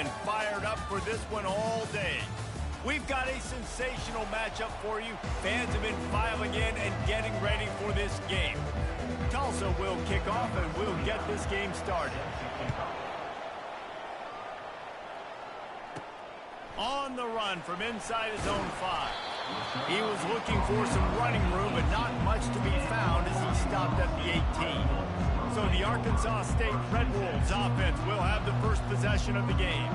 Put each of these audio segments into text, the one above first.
been fired up for this one all day. We've got a sensational matchup for you. Fans have been filing in and getting ready for this game. Tulsa will kick off and we'll get this game started. On the run from inside his own 5. He was looking for some running room, but not much to be found as he stopped at the 18. So the Arkansas State Red Wolves offense will have the first possession of the game.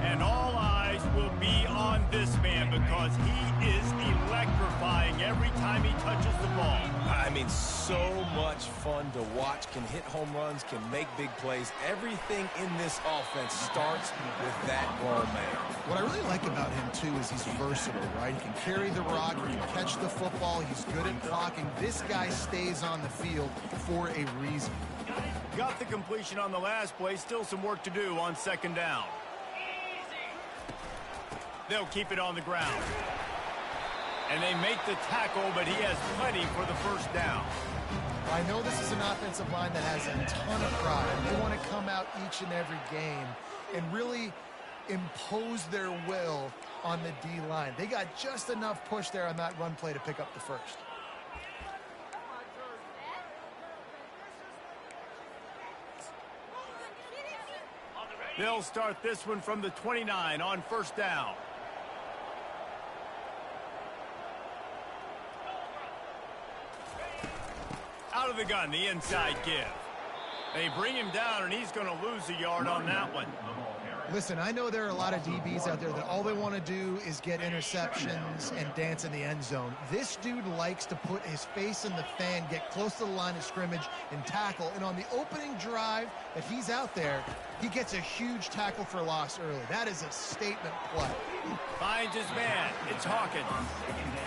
And all eyes will be on this man because he is electrifying every time he touches the ball. I mean, so much fun to watch. Can hit home runs, can make big plays. Everything in this offense starts with that grown man. What I really like about him, too, is he's versatile, right? He can carry the rock, he can catch the football, he's good at blocking. This guy stays on the field for a reason. Got the completion on the last play. Still some work to do on second down. They'll keep it on the ground. And they make the tackle, but he has plenty for the first down. I know this is an offensive line that has a ton of pride. They want to come out each and every game and really impose their will on the D-line. They got just enough push there on that run play to pick up the first. They'll start this one from the 29 on first down. Out of the gun, the inside give. They bring him down, and he's going to lose a yard on that one. Listen, I know there are a lot of DBs out there that all they want to do is get interceptions and dance in the end zone. This dude likes to put his face in the fan, get close to the line of scrimmage, and tackle. And on the opening drive that he's out there, he gets a huge tackle for loss early. That is a statement play. Finds his man. It's Hawkins.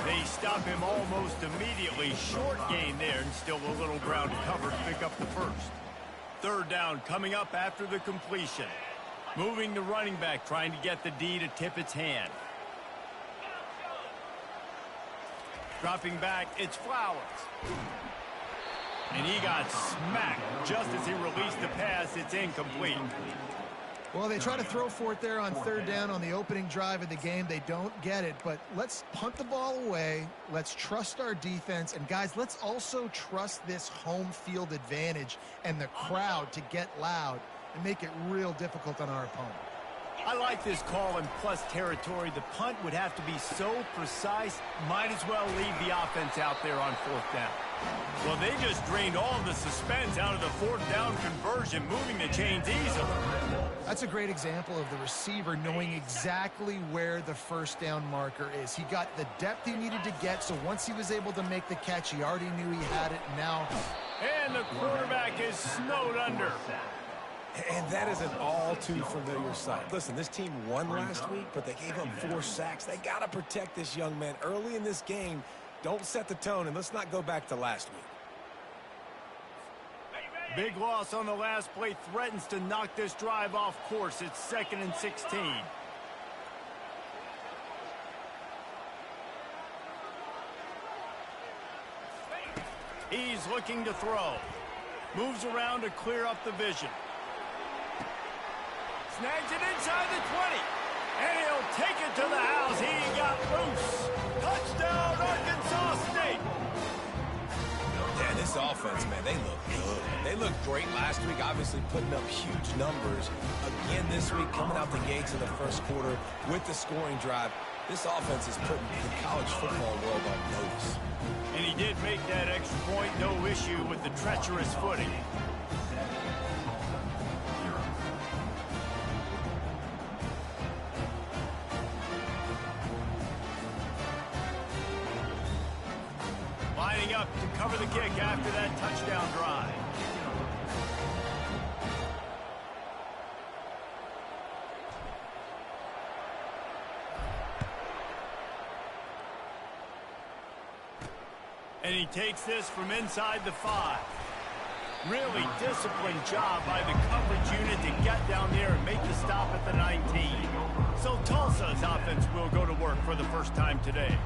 They stop him almost immediately. Short gain there, and still a little ground cover to pick up the first. Third down coming up after the completion. Moving the running back, trying to get the D to tip its hand. Dropping back, it's Flowers. And he got smacked just as he released the pass. It's incomplete. Well, they try to throw for it there on third down on the opening drive of the game. They don't get it, but let's punt the ball away. Let's trust our defense. And, guys, let's also trust this home field advantage and the crowd to get loud and make it real difficult on our opponent. I like this call in plus territory. The punt would have to be so precise, might as well leave the offense out there on fourth down. Well, they just drained all the suspense out of the fourth down conversion, moving the chains easily. That's a great example of the receiver knowing exactly where the first down marker is. He got the depth he needed to get, so once he was able to make the catch, he already knew he had it. Now, and the quarterback is snowed under. And that is an all-too-familiar sight. Listen, this team won last week, but they gave him 4 sacks. They got to protect this young man early in this game. Don't set the tone, and let's not go back to last week. Big loss on the last play threatens to knock this drive off course. It's 2nd and 16. He's looking to throw. Moves around to clear up the vision. Snags it inside the 20. And he'll take it to the house. He got loose. Touchdown, Arkansas State. Yeah, this offense, man, they look good. They looked great last week, obviously putting up huge numbers. Again this week, coming out the gates in the first quarter with the scoring drive. This offense is putting the college football world on notice. And he did make that extra point, no issue with the treacherous footing. Lining up to cover the kick after that touchdown drive. And he takes this from inside the 5. Really disciplined job by the coverage unit to get down there and make the stop at the 19. So Tulsa's offense will go to work for the first time today.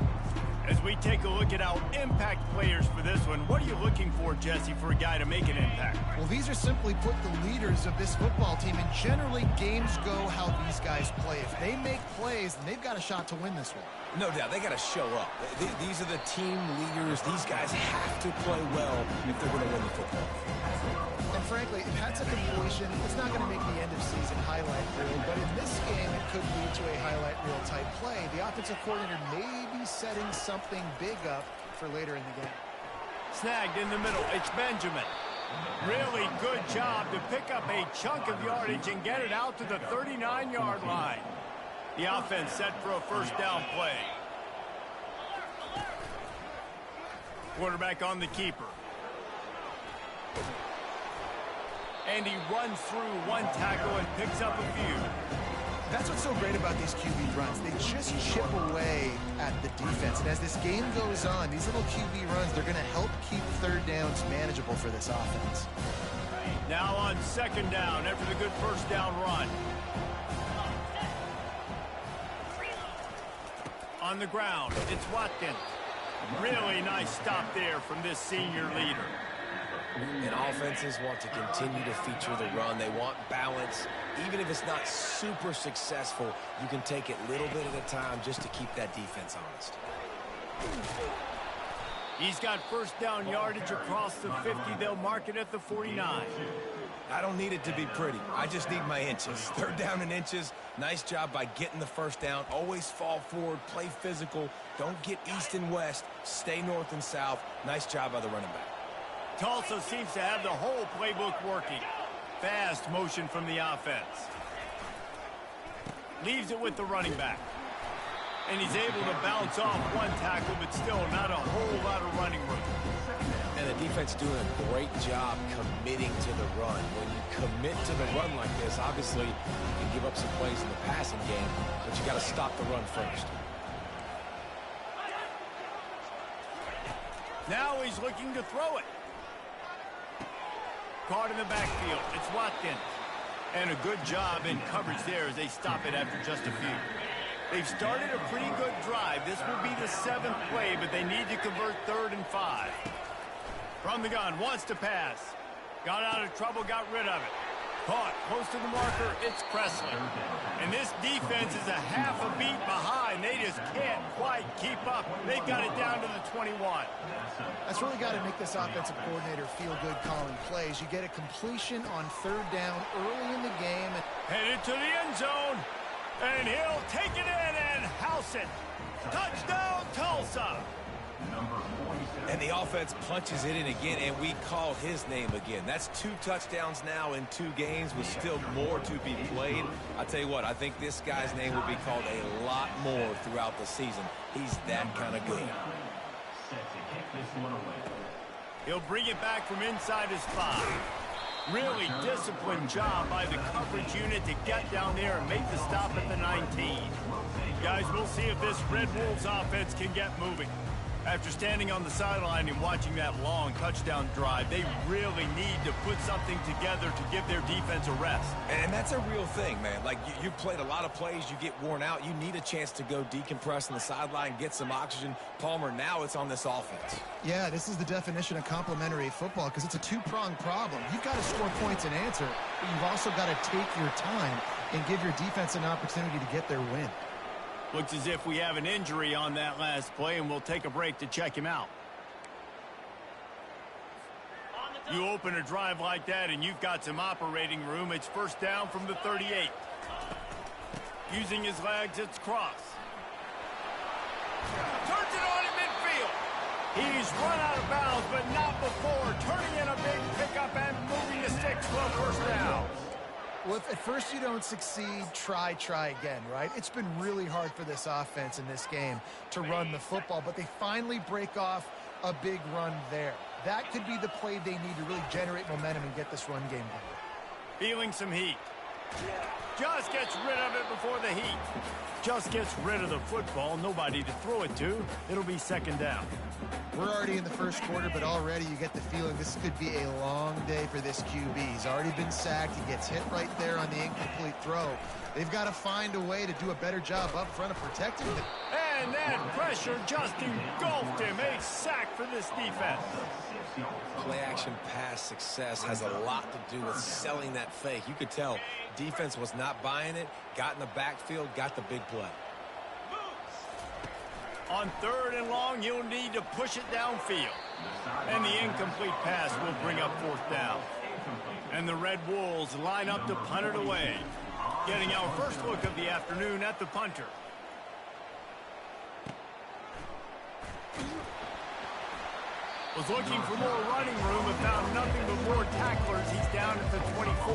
As we take a look at our impact players for this one, what are you looking for, Jesse, for a guy to make an impact? Well, these are simply put the leaders of this football team, and generally games go how these guys play. If they make plays, then they've got a shot to win this one. No doubt, they got to show up. These are the team leaders. These guys have to play well if they're going to win the football. And frankly, if that's a completion, it's not going to make the end-of-season highlight reel, but in this game, it could lead to a highlight reel type play. The offensive coordinator may be setting something big up for later in the game. Snagged in the middle, it's Benjamin. Really good job to pick up a chunk of yardage and get it out to the 39-yard line. The offense set for a first down play. Quarterback on the keeper. And he runs through one tackle and picks up a few. That's what's so great about these QB runs. They just chip away at the defense. And as this game goes on, these little QB runs, they're going to help keep third downs manageable for this offense. Now on second down after the good first down run. On the ground, it's Watkins. Really nice stop there from this senior leader. And offenses want to continue to feature the run. They want balance. Even if it's not super successful, you can take it little bit at a time just to keep that defense honest. He's got first down yardage across the 50. They'll mark it at the 49. I don't need it to be pretty. I just need my inches. Third down in inches. Nice job by getting the first down. Always fall forward, play physical. Don't get east and west. Stay north and south. Nice job by the running back. Tulsa seems to have the whole playbook working. Fast motion from the offense. Leaves it with the running back. And he's able to bounce off one tackle, but still not a whole lot of running room. And the defense doing a great job committing to the run. When you commit to the run like this, obviously you can give up some plays in the passing game, but you got to stop the run first. Now he's looking to throw it. Caught in the backfield. It's Watkins. And a good job in coverage there as they stop it after just a few. They've started a pretty good drive. This will be the 7th play, but they need to convert 3rd and 5. From the gun, wants to pass. Got out of trouble, got rid of it. Caught, close to the marker, it's Presley. And this defense is a half a beat behind. They just can't quite keep up. They've got it down to the 21. That's really got to make this offensive coordinator feel good calling plays. You get a completion on 3rd down early in the game. Headed to the end zone. And he'll take it in and house it. Touchdown, Tulsa. And the offense punches it in again, and we call his name again. That's 2 touchdowns now in 2 games with still more to be played. I tell you what, I think this guy's name will be called a lot more throughout the season. He's that kind of good. He'll bring it back from inside his 5. Really disciplined job by the coverage unit to get down there and make the stop at the 19. Guys, we'll see if this Red Wolves offense can get moving. After standing on the sideline and watching that long touchdown drive, they really need to put something together to give their defense a rest. And that's a real thing, man. Like, you've played a lot of plays, you get worn out. You need a chance to go decompress on the sideline, get some oxygen. Palmer, now it's on this offense. Yeah, this is the definition of complementary football because it's a 2-pronged problem. You've got to score points and answer, but you've also got to take your time and give your defense an opportunity to get their win. Looks as if we have an injury on that last play, and we'll take a break to check him out. You open a drive like that, and you've got some operating room. It's first down from the 38. Using his legs, it's Cross. Turns it on in midfield. He's run out of bounds, but not before. Turning in a big pickup and moving the sticks for a first down. Well, if at first you don't succeed, try again, right? It's been really hard for this offense in this game to run the football, but they finally break off a big run there. That could be the play they need to really generate momentum and get this run game going. Feeling some heat. Just gets rid of it before the heat. Just gets rid of the football. Nobody to throw it to. It'll be second down. We're already in the first quarter, but already you get the feeling this could be a long day for this QB. He's already been sacked. He gets hit right there on the incomplete throw. They've got to find a way to do a better job up front of protecting him. And that pressure just engulfed him. A sack for this defense. Play action pass success has a lot to do with selling that fake. You could tell defense was not buying it, got in the backfield, got the big play. On 3rd and long, you'll need to push it downfield. And the incomplete pass will bring up 4th down. And the Red Wolves line up to punt it away. Getting our first look of the afternoon at the punter. Was looking for more running room and found nothing but more tacklers. He's down at the 24.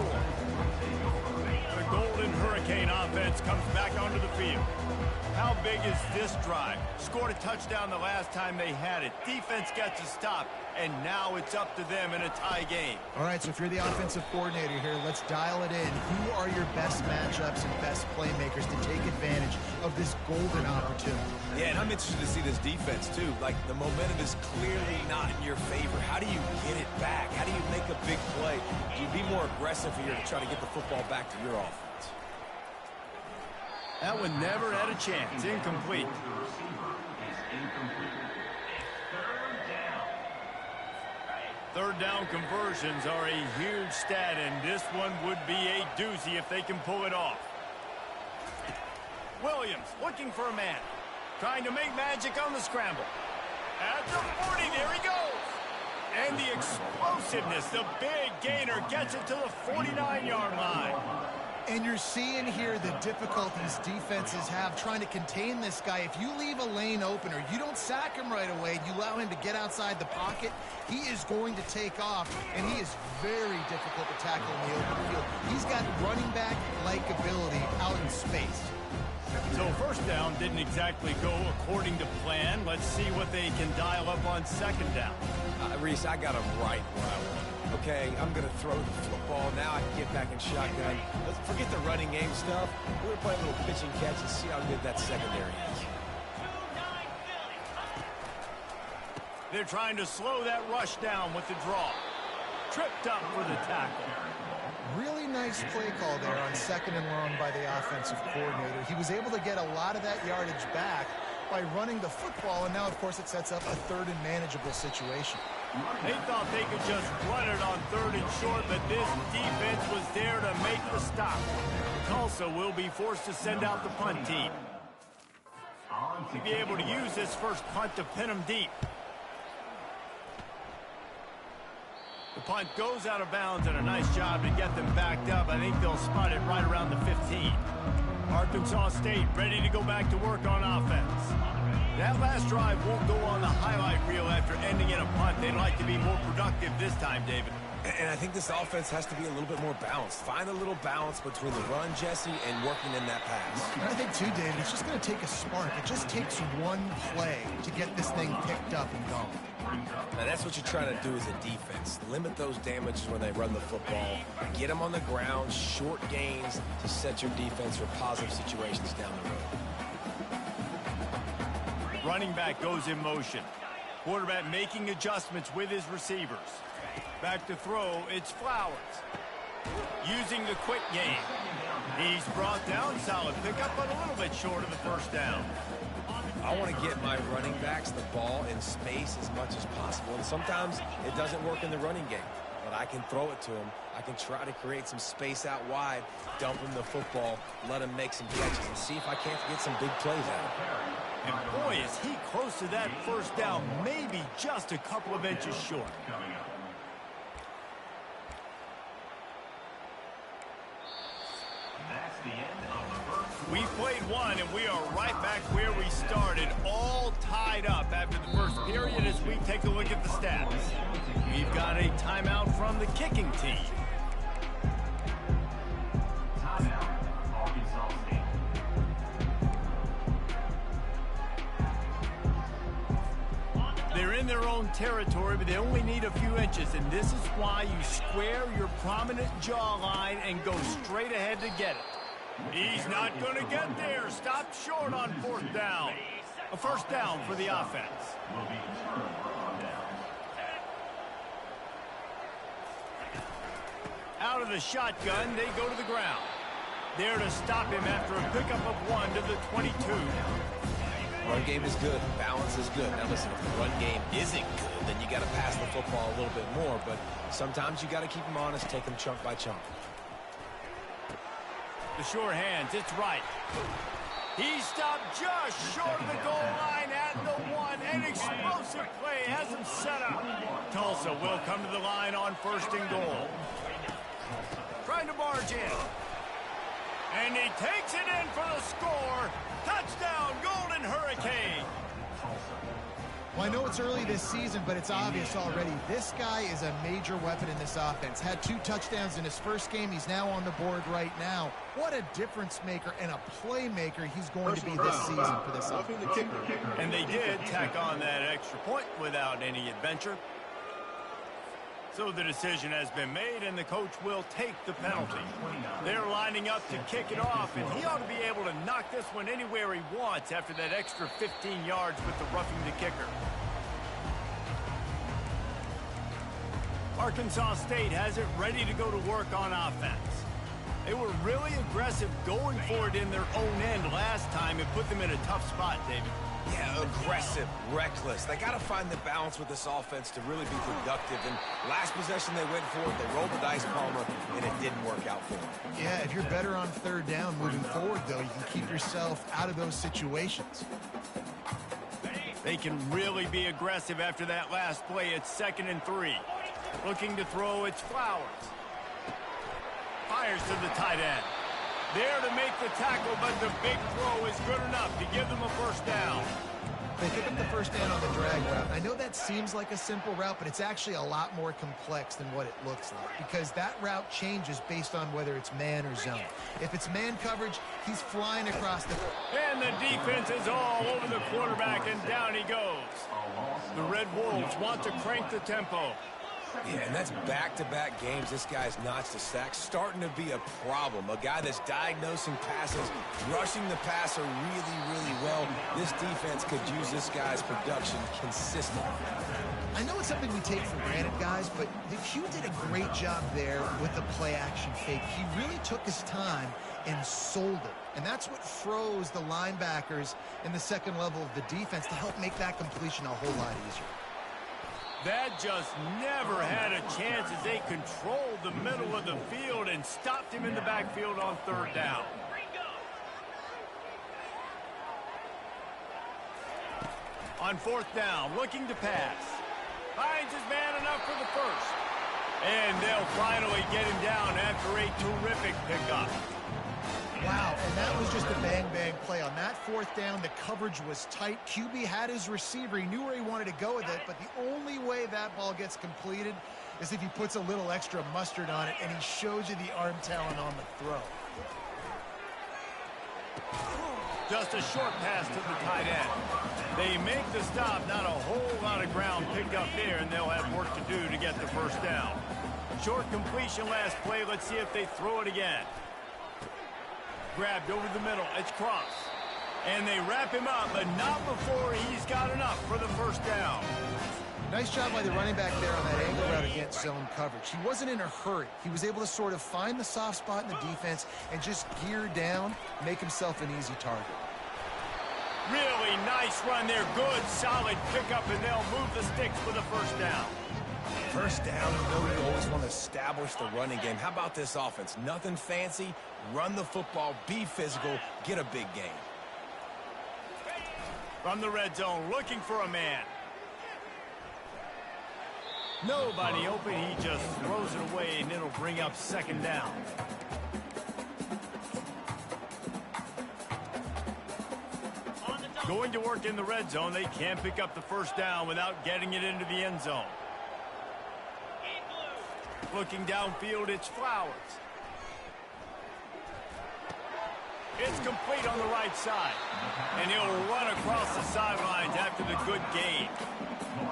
The Golden Hurricane offense comes back onto the field. How big is this drive? Scored a touchdown the last time they had it. Defense gets a stop, and now it's up to them in a tie game. All right, so if you're the offensive coordinator here, let's dial it in. Who are your best matchups and best playmakers to take advantage of this golden opportunity? Yeah, and I'm interested to see this defense, too. Like, the momentum is clearly not in your favor. How do you get it back? How do you make a big play? Do you be more aggressive here to try to get the football back to your offense? That one never had a chance. Incomplete. Third down conversions are a huge stat, and this one would be a doozy if they can pull it off. Williams looking for a man. Trying to make magic on the scramble. At the 40, there he goes. And the explosiveness, the big gainer gets it to the 49-yard line. And you're seeing here the difficulties defenses have trying to contain this guy. If you leave a lane open or you don't sack him right away, you allow him to get outside the pocket, he is going to take off, and he is very difficult to tackle in the open field. He's got running back-like ability out in space. So first down didn't exactly go according to plan. Let's see what they can dial up on 2nd down. Reese, I got him right where I want. Okay, I'm going to throw the football. Now I can get back in shotgun. Let's forget the running game stuff. We're going to play a little pitch and catch and see how good that secondary is. They're trying to slow that rush down with the draw. Tripped up for the tackle. Really nice play call there on 2nd and long by the offensive coordinator. He was able to get a lot of that yardage back by running the football, and now, of course, it sets up a 3rd and manageable situation. They thought they could just run it on 3rd and short, but this defense was there to make the stop. Tulsa will be forced to send out the punt team. To be able to use this first punt to pin them deep. The punt goes out of bounds, and a nice job to get them backed up. I think they'll spot it right around the 15. Arkansas State ready to go back to work on offense. That last drive won't go on the highlight reel after ending in a punt. They'd like to be more productive this time, David. And I think this offense has to be a little bit more balanced. Find a little balance between the run, Jesse, and working in that pass. And I think, too, David, it's just going to take a spark. It just takes one play to get this thing picked up and going. Now, that's what you're trying to do as a defense. Limit those damages when they run the football. Get them on the ground, short gains to set your defense for positive situations down the road. Running back goes in motion. Quarterback making adjustments with his receivers. Back to throw, it's Flowers. Using the quick game. He's brought down, solid pickup, but a little bit short of the first down. I want to get my running backs the ball in space as much as possible. And sometimes it doesn't work in the running game. But I can throw it to him. I can try to create some space out wide, dump him the football, let him make some catches, and see if I can't get some big plays out of him. And boy, is he close to that first down, maybe just a couple of inches short. We played one, and we are right back where we started, all tied up after the first period as we take a look at the stats. We've got a timeout from the kicking team. They're in their own territory, but they only need a few inches, and this is why you square your prominent jawline and go straight ahead to get it. He's not going to get there. Stop short on 4th down. A first down for the offense. Out of the shotgun, they go to the ground. There to stop him after a pickup of 1 to the 22. Run game is good. Balance is good. Now listen, if the run game isn't good, then you got to pass the football a little bit more. But sometimes you got to keep them honest, take them chunk by chunk. The sure hands, it's right. He stopped just short of the goal line at the 1. An explosive play has him set up. Tulsa will come to the line on 1st and goal. Trying to barge in. And he takes it in for the score. Touchdown, Golden Hurricane. Well, I know it's early this season, but it's obvious already. This guy is a major weapon in this offense. Had 2 touchdowns in his first game. He's now on the board right now. What a difference maker and a playmaker he's going to be this season for this offense. And they did tack on that extra point without any adventure. So the decision has been made, and the coach will take the penalty. They're lining up to kick it off, and he ought to be able to knock this one anywhere he wants after that extra 15 yards with the roughing the kicker. Arkansas State has it ready to go to work on offense. They were really aggressive going for it in their own end last time. It put them in a tough spot, David. Yeah, aggressive, reckless. They got to find the balance with this offense to really be productive. And last possession they went for it, they rolled the dice, Palmer, and it didn't work out for them. Yeah, if you're better on 3rd down moving forward, though, you can keep yourself out of those situations. They can really be aggressive after that last play. It's 2nd and 3. Looking to throw, it's Flowers. Fires to the tight end. There to make the tackle, but the big throw is good enough to give them a 1st down. They pick up the 1st down on the drag route. I know that seems like a simple route, but it's actually a lot more complex than what it looks like, because that route changes based on whether it's man or zone. If it's man coverage, he's flying across the... And the defense is all over the quarterback, and down he goes. The Red Wolves want to crank the tempo. Yeah, and that's back-to-back games. This guy's notched the sack, starting to be a problem. A guy that's diagnosing passes, rushing the passer really, really well. This defense could use this guy's production consistently. I know it's something we take for granted, guys, but the Q did a great job there with the play-action fake. He really took his time and sold it. And that's what froze the linebackers in the 2nd level of the defense to help make that completion a whole lot easier. That just never had a chance as they controlled the middle of the field and stopped him in the backfield on 3rd down. On 4th down, looking to pass. Finds his man enough for the 1st. And they'll finally get him down after a terrific pickup. Wow, and that was just a bang-bang play. On that 4th down, the coverage was tight. QB had his receiver. He knew where he wanted to go with it, but the only way that ball gets completed is if he puts a little extra mustard on it, and he shows you the arm talent on the throw. Just a short pass to the tight end. They make the stop, not a whole lot of ground picked up there, and they'll have work to do to get the 1st down. Short completion last play. Let's see if they throw it again. Grabbed over the middle. It's Cross. And they wrap him up, but not before he's got enough for the 1st down. Nice job by the running back there on that angle route against zone coverage. He wasn't in a hurry. He was able to sort of find the soft spot in the defense and just gear down, make himself an easy target. Really nice run there. Good, solid pickup, and they'll move the sticks for the 1st down. 1st down, you know you always want to establish the running game. How about this offense? Nothing fancy. Run the football, be physical, get a big gain. From the red zone, looking for a man. Nobody open. He just throws it away, and it'll bring up 2nd down. Going to work in the red zone. They can't pick up the 1st down without getting it into the end zone. Looking downfield, it's Flowers. It's complete on the right side. And he'll run across the sidelines after the good gain.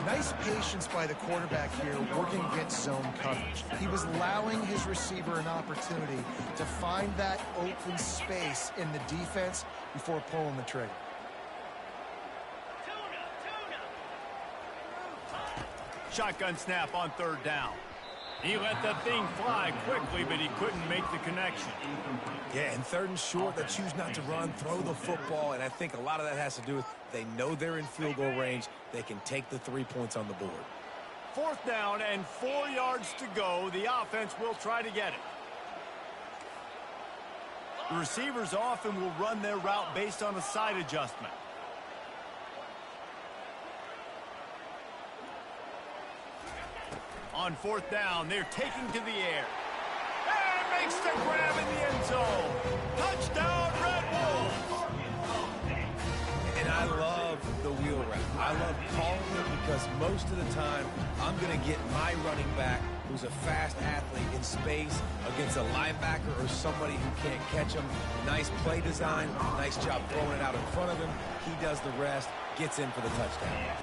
Nice patience by the quarterback here working against zone coverage. He was allowing his receiver an opportunity to find that open space in the defense before pulling the trigger. Shotgun snap on 3rd down. He let that thing fly quickly, but he couldn't make the connection. Yeah, and 3rd and short, they choose not to run, throw the football, and I think a lot of that has to do with they know they're in field goal range. They can take the 3 points on the board. 4th down and 4 yards to go. The offense will try to get it. The receivers often will run their route based on a side adjustment. On 4th down, they're taking to the air. And makes the grab in the end zone. Touchdown, Red Wolves! And I love the wheel route. I love calling it because most of the time, I'm going to get my running back, who's a fast athlete, in space against a linebacker or somebody who can't catch him. Nice play design, nice job throwing it out in front of him. He does the rest, gets in for the touchdown.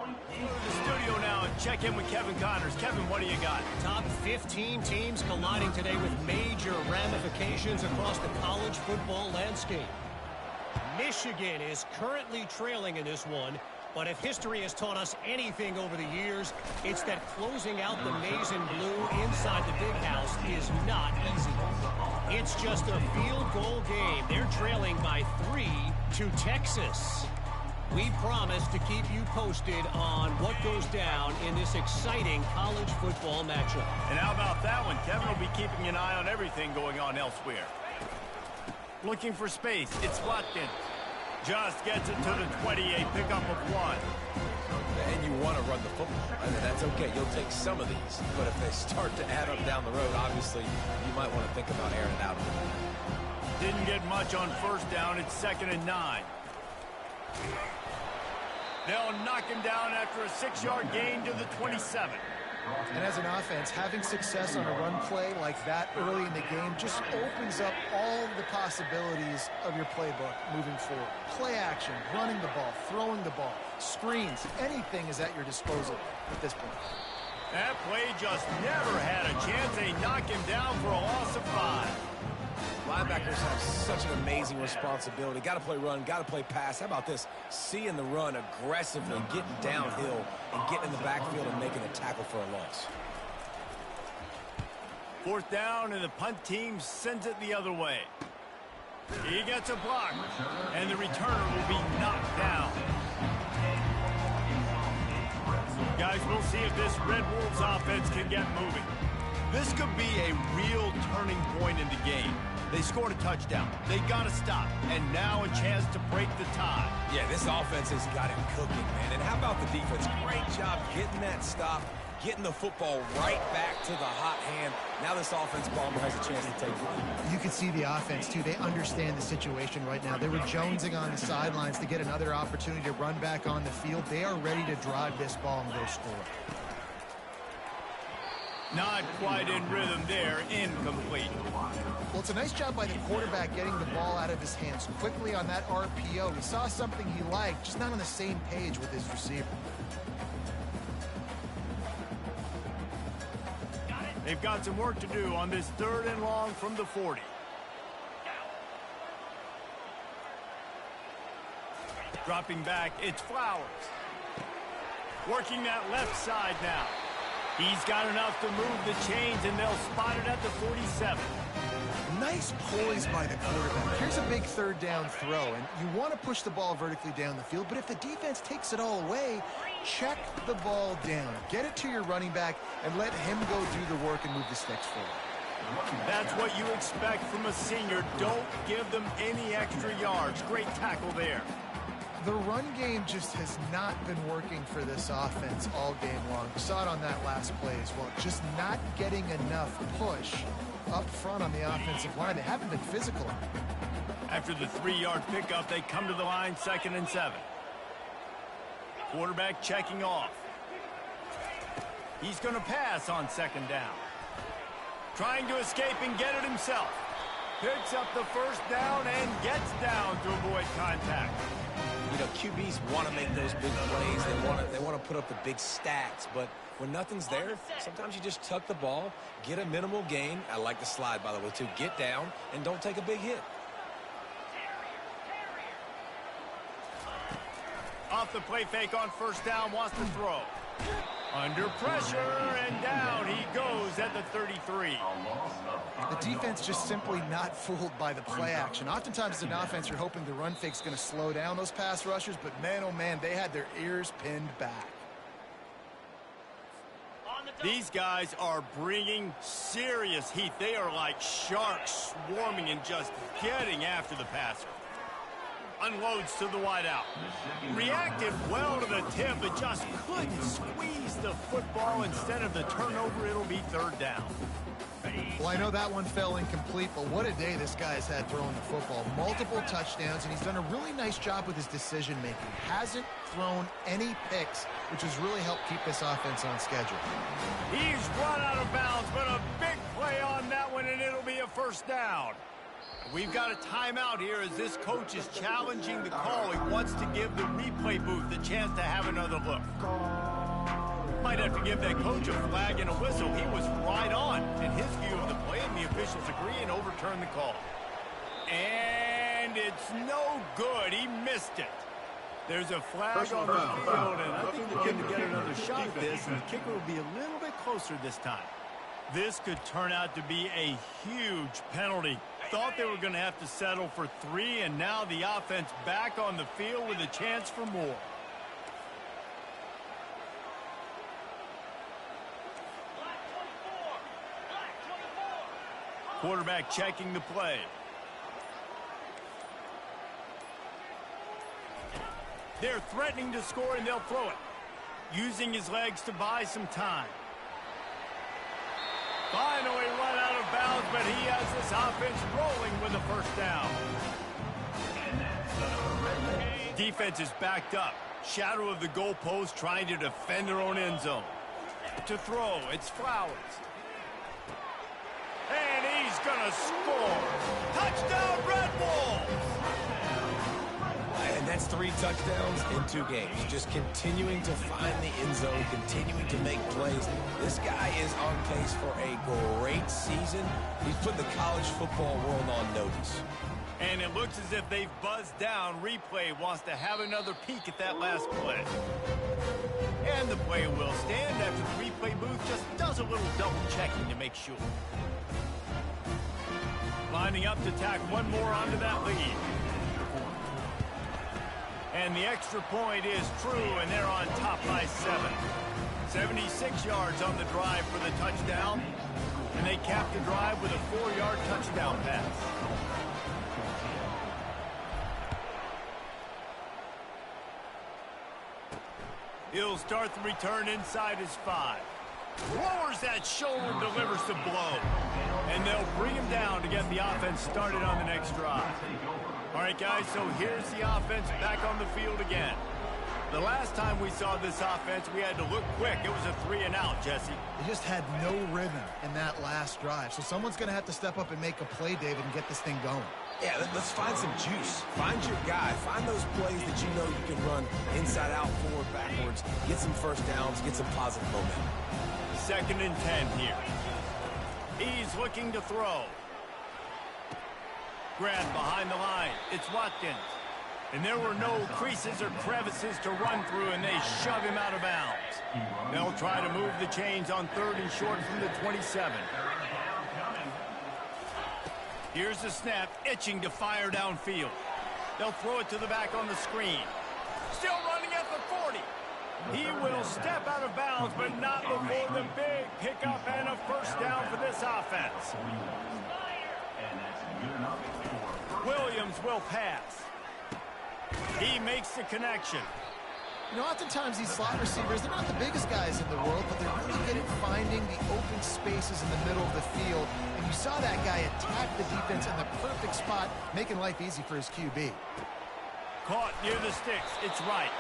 Go to the studio now and check in with Kevin Connors. Kevin, what do you got? Top 15 teams colliding today with major ramifications across the college football landscape. Michigan is currently trailing in this one, but if history has taught us anything over the years, it's that closing out the maize and blue inside the big house is not easy. It's just a field goal game. They're trailing by 3 to Texas. We promise to keep you posted on what goes down in this exciting college football matchup. And how about that one? Kevin will be keeping an eye on everything going on elsewhere. Looking for space. It's Watkins. Just gets it to the 28, pickup of 1. And you want to run the football. I mean, that's okay. You'll take some of these. But if they start to add up down the road, obviously, you might want to think about airing it out a little. Didn't get much on first down. It's 2nd and 9. They'll knock him down after a 6-yard gain to the 27. And as an offense, having success on a run play like that early in the game just opens up all the possibilities of your playbook moving forward. Play action, running the ball, throwing the ball, screens, anything is at your disposal at this point. That play just never had a chance. They knock him down for a loss of 5. Linebackers have such an amazing responsibility. Got to play run, got to play pass. How about this? Seeing the run aggressively, getting downhill, and getting in the backfield and making a tackle for a loss. 4th down, and the punt team sends it the other way. He gets a block, and the returner will be knocked down. Guys, we'll see if this Red Wolves offense can get moving. This could be a real turning point in the game. They scored a touchdown. They got to stop. And now a chance to break the tie. Yeah, this offense has got it cooking, man. And how about the defense? Great job getting that stop, getting the football right back to the hot hand. Now this offense bomber has a chance to take it. You can see the offense, too. They understand the situation right now. They were jonesing on the sidelines to get another opportunity to run back on the field. They are ready to drive this ball and go score. Not quite in rhythm there. Incomplete. Well, it's a nice job by the quarterback getting the ball out of his hands quickly on that RPO. He saw something he liked, just not on the same page with his receiver. They've got some work to do on this 3rd and long from the 40. Dropping back, it's Flowers. Working that left side now. He's got enough to move the chains, and they'll spot it at the 47. Nice poise by the quarterback. Here's a big 3rd down throw, and you want to push the ball vertically down the field, but if the defense takes it all away, check the ball down. Get it to your running back and let him go do the work and move the sticks forward. That's what you expect from a senior. Don't give them any extra yards. Great tackle there. The run game just has not been working for this offense all game long. We saw it on that last play as well. Just not getting enough push up front on the offensive line. They haven't been physical. After the 3-yard pickup, they come to the line, 2nd and 7. Quarterback checking off. He's going to pass on 2nd down. Trying to escape and get it himself. Picks up the 1st down and gets down to avoid contact. You know, QBs want to make those big plays. They want to put up the big stats. But when nothing's there, sometimes you just tuck the ball, get a minimal gain. I like the slide, by the way, too. Get down and don't take a big hit. Off the play fake on 1st down, wants to throw. Under pressure, and down he goes at the 33. The defense just simply not fooled by the play action. Oftentimes as an offense, you're hoping the run fake's going to slow down those pass rushers, but man, oh man, they had their ears pinned back. These guys are bringing serious heat. They are like sharks swarming and just getting after the passer. Unloads to the wideout. Reacted well to the tip, but just couldn't squeeze the football. Instead of the turnover, it'll be 3rd down. Well, I know that one fell incomplete, but what a day this guy's had throwing the football. Multiple touchdowns, and he's done a really nice job with his decision-making. Hasn't thrown any picks, which has really helped keep this offense on schedule. He's run out of bounds, but a big play on that one, and it'll be a 1st down. We've got a timeout here as this coach is challenging the call. He wants to give the replay booth the chance to have another look. Might have to give that coach a flag and a whistle. He was right on in his view of the play, and the officials agree and overturn the call. And it's no good. He missed it. There's a flag on the field, and I think they're going to get another shot at this, and the kicker will be a little bit closer this time. This could turn out to be a huge penalty. Thought they were going to have to settle for 3, and now the offense back on the field with a chance for more. Quarterback checking the play. They're threatening to score, and they'll throw it. Using his legs to buy some time. Finally run out of bounds, but he has this offense rolling with a first down. Defense is backed up. Shadow of the goalpost trying to defend their own end zone. To throw, it's Flowers. And he's going to score. Touchdown, Red Wolves! And that's 3 touchdowns in 2 games. Just continuing to find the end zone, continuing to make plays. This guy is on pace for a great season. He's put the college football world on notice. And it looks as if they've buzzed down. Replay wants to have another peek at that last play. And the play will stand after the replay booth just does a little double checking to make sure. Lining up to tack one more onto that lead. And the extra point is true, and they're on top by 7. 76 yards on the drive for the touchdown. And they cap the drive with a 4-yard touchdown pass. He'll start the return inside his 5. Lowers that shoulder, delivers the blow. And they'll bring him down to get the offense started on the next drive. All right, guys, so here's the offense back on the field again. The last time we saw this offense, we had to look quick. It was a 3-and-out, Jesse. They just had no rhythm in that last drive. So someone's going to have to step up and make a play, David, and get this thing going. Yeah, let's find some juice. Find your guy. Find those plays that you know you can run inside out, forward, backwards. Get some first downs. Get some positive momentum. 2nd and 10 here. He's looking to throw. Grab behind the line. It's Watkins. And there were no creases or crevices to run through, and they shove him out of bounds. They'll try to move the chains on 3rd and short from the 27. Here's the snap, itching to fire downfield. They'll throw it to the back on the screen. Still running at the 40. He will step out of bounds, but not before the big pickup and a first down for this offense. Williams will pass. He makes the connection. You know, oftentimes these slot receivers, they're not the biggest guys in the world, but they're really good at finding the open spaces in the middle of the field. And you saw that guy attack the defense in the perfect spot, making life easy for his QB. Caught near the sticks. It's right.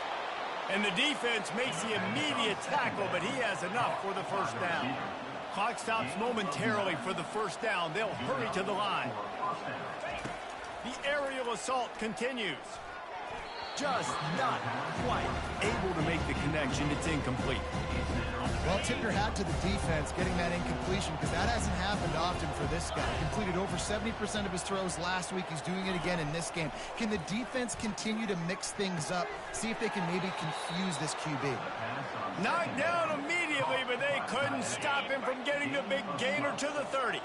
And the defense makes the immediate tackle, but he has enough for the first down. Clock stops momentarily for the first down. They'll hurry to the line. The aerial assault continues. Just not quite able to make the connection. It's incomplete. Well, tip your hat to the defense getting that incompletion, because that hasn't happened often for this guy. Completed over 70% of his throws last week. He's doing it again in this game. Can the defense continue to mix things up? See if they can maybe confuse this QB. Knocked down immediately, but they couldn't stop him from getting the big gainer to the 30.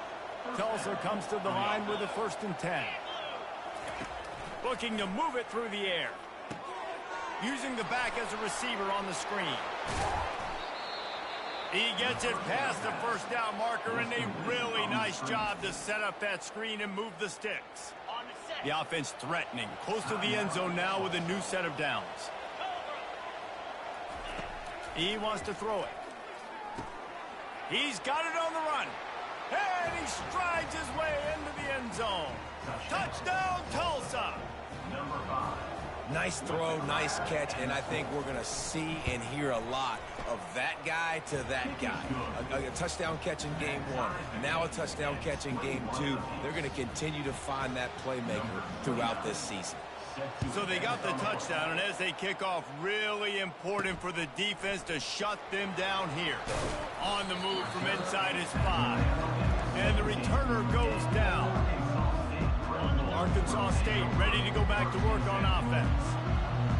Tulsa comes to the line with a 1st and 10. Looking to move it through the air. Using the back as a receiver on the screen. He gets it past the first down marker, and a really nice job to set up that screen and move the sticks. The offense threatening, close to the end zone now with a new set of downs. He wants to throw it. He's got it on the run. And he strides his way into the end zone. Touchdown, Tulsa! Nice throw, nice catch, and I think we're going to see and hear a lot of that guy to that guy. A touchdown catch in game 1, now a touchdown catch in game 2. They're going to continue to find that playmaker throughout this season. So they got the touchdown, and as they kick off, really important for the defense to shut them down here. On the move from inside his 5. And the returner goes down. Arkansas State ready to go back to work on offense.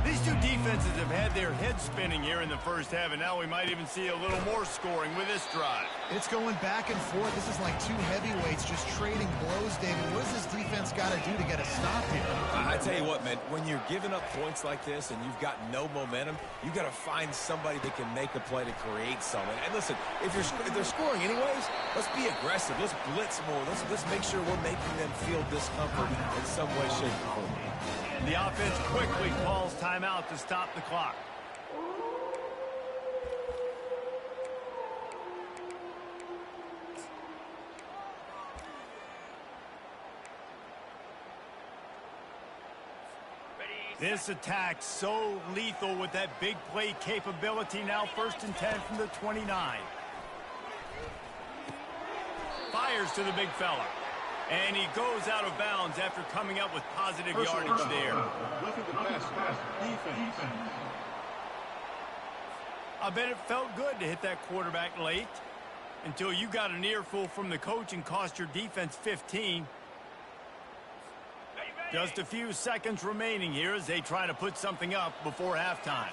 These two defenses have had their heads spinning here in the first half, and now we might even see a little more scoring with this drive. It's going back and forth. This is like two heavyweights just trading blows, David. What does this defense got to do to get a stop here? I tell you what, man, when you're giving up points like this and you've got no momentum, you got to find somebody that can make a play to create something. And listen, if they're scoring anyways, let's be aggressive. Let's blitz more. Let's make sure we're making them feel discomfort in some way, shape, or form. The offense quickly calls timeout to stop the clock. This attack so lethal with that big play capability. Now 1st and 10 from the 29. Fires to the big fella. And he goes out of bounds after coming up with positive yardage there. I bet it felt good to hit that quarterback late until you got an earful from the coach and cost your defense 15. Just a few seconds remaining here as they try to put something up before halftime.